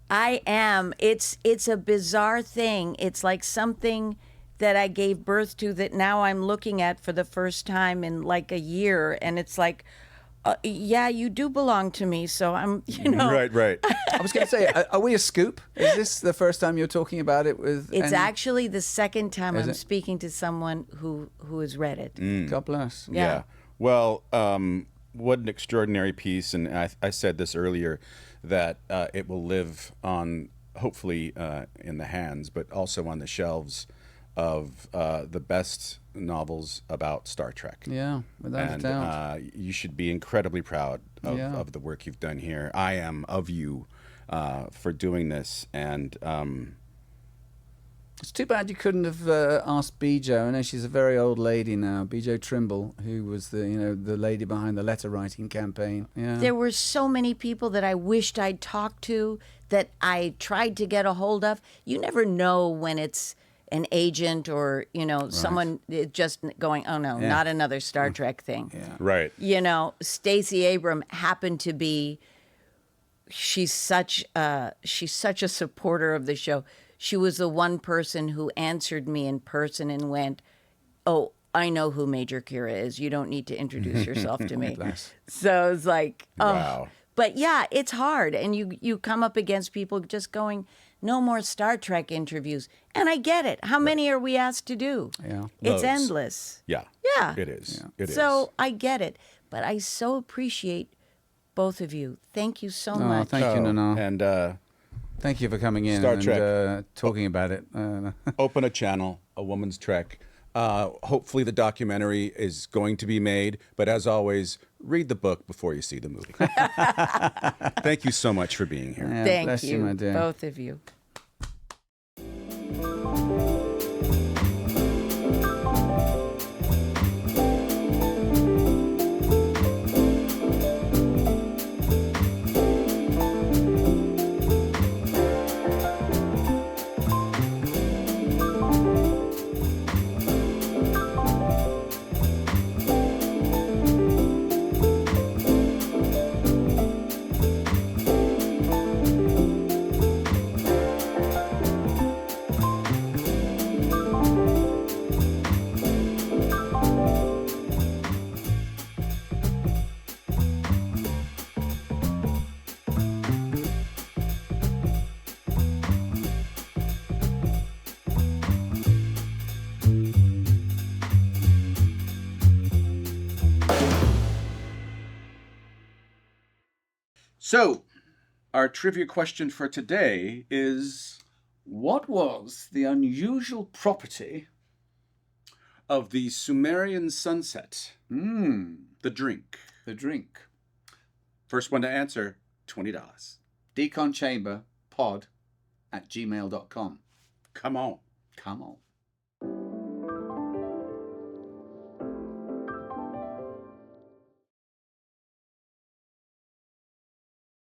I am. It's a bizarre thing. It's like something that I gave birth to that now I'm looking at for the first time in like a year, and it's like, yeah, you do belong to me. So I'm, Right. I was going to say, are we a scoop? Is this the first time you're talking about it with? It's actually the second time Is I'm it? speaking to someone who has read it. God bless. Yeah. Well, what an extraordinary piece, and I said this earlier, that it will live on, hopefully, in the hands, but also on the shelves of the best novels about Star Trek. Yeah, without a doubt. You should be incredibly proud of, Yeah. of the work you've done here. I am of you for doing this, and It's too bad you couldn't have asked Bijo. I know she's a very old lady now, Bijo Trimble, who was the lady behind the letter writing campaign. Yeah. There were so many people that I wished I'd talked to that I tried to get a hold of. You never know when it's an agent or, someone just going, oh no, not another Star Trek thing. Yeah. right. Stacey Abram happened to be, she's such a supporter of the show. She was the one person who answered me in person and went, oh, I know who Major Kira is. You don't need to introduce yourself to me. Bless. So it's like, oh. Wow. But yeah, it's hard. And you come up against people just going, no more Star Trek interviews. And I get it. How many are we asked to do? Yeah. It's Loads. endless. Yeah. Yeah. It is. It is. So I get it. But I so appreciate both of you. Thank you so Oh, much. thank you, Nana. And Thank you for coming in Star and Trek. talking about it. open a channel, A Woman's Trek. Hopefully the documentary is going to be made, but as always, read the book before you see the movie. Thank you so much for being here. Yeah, Thank bless you, my dear. both of you. So, our trivia question for today is, What was the unusual property? of the Sumerian sunset, the drink. The drink. First one to answer, $20. deconchamberpod@gmail.com. Come on. Come on.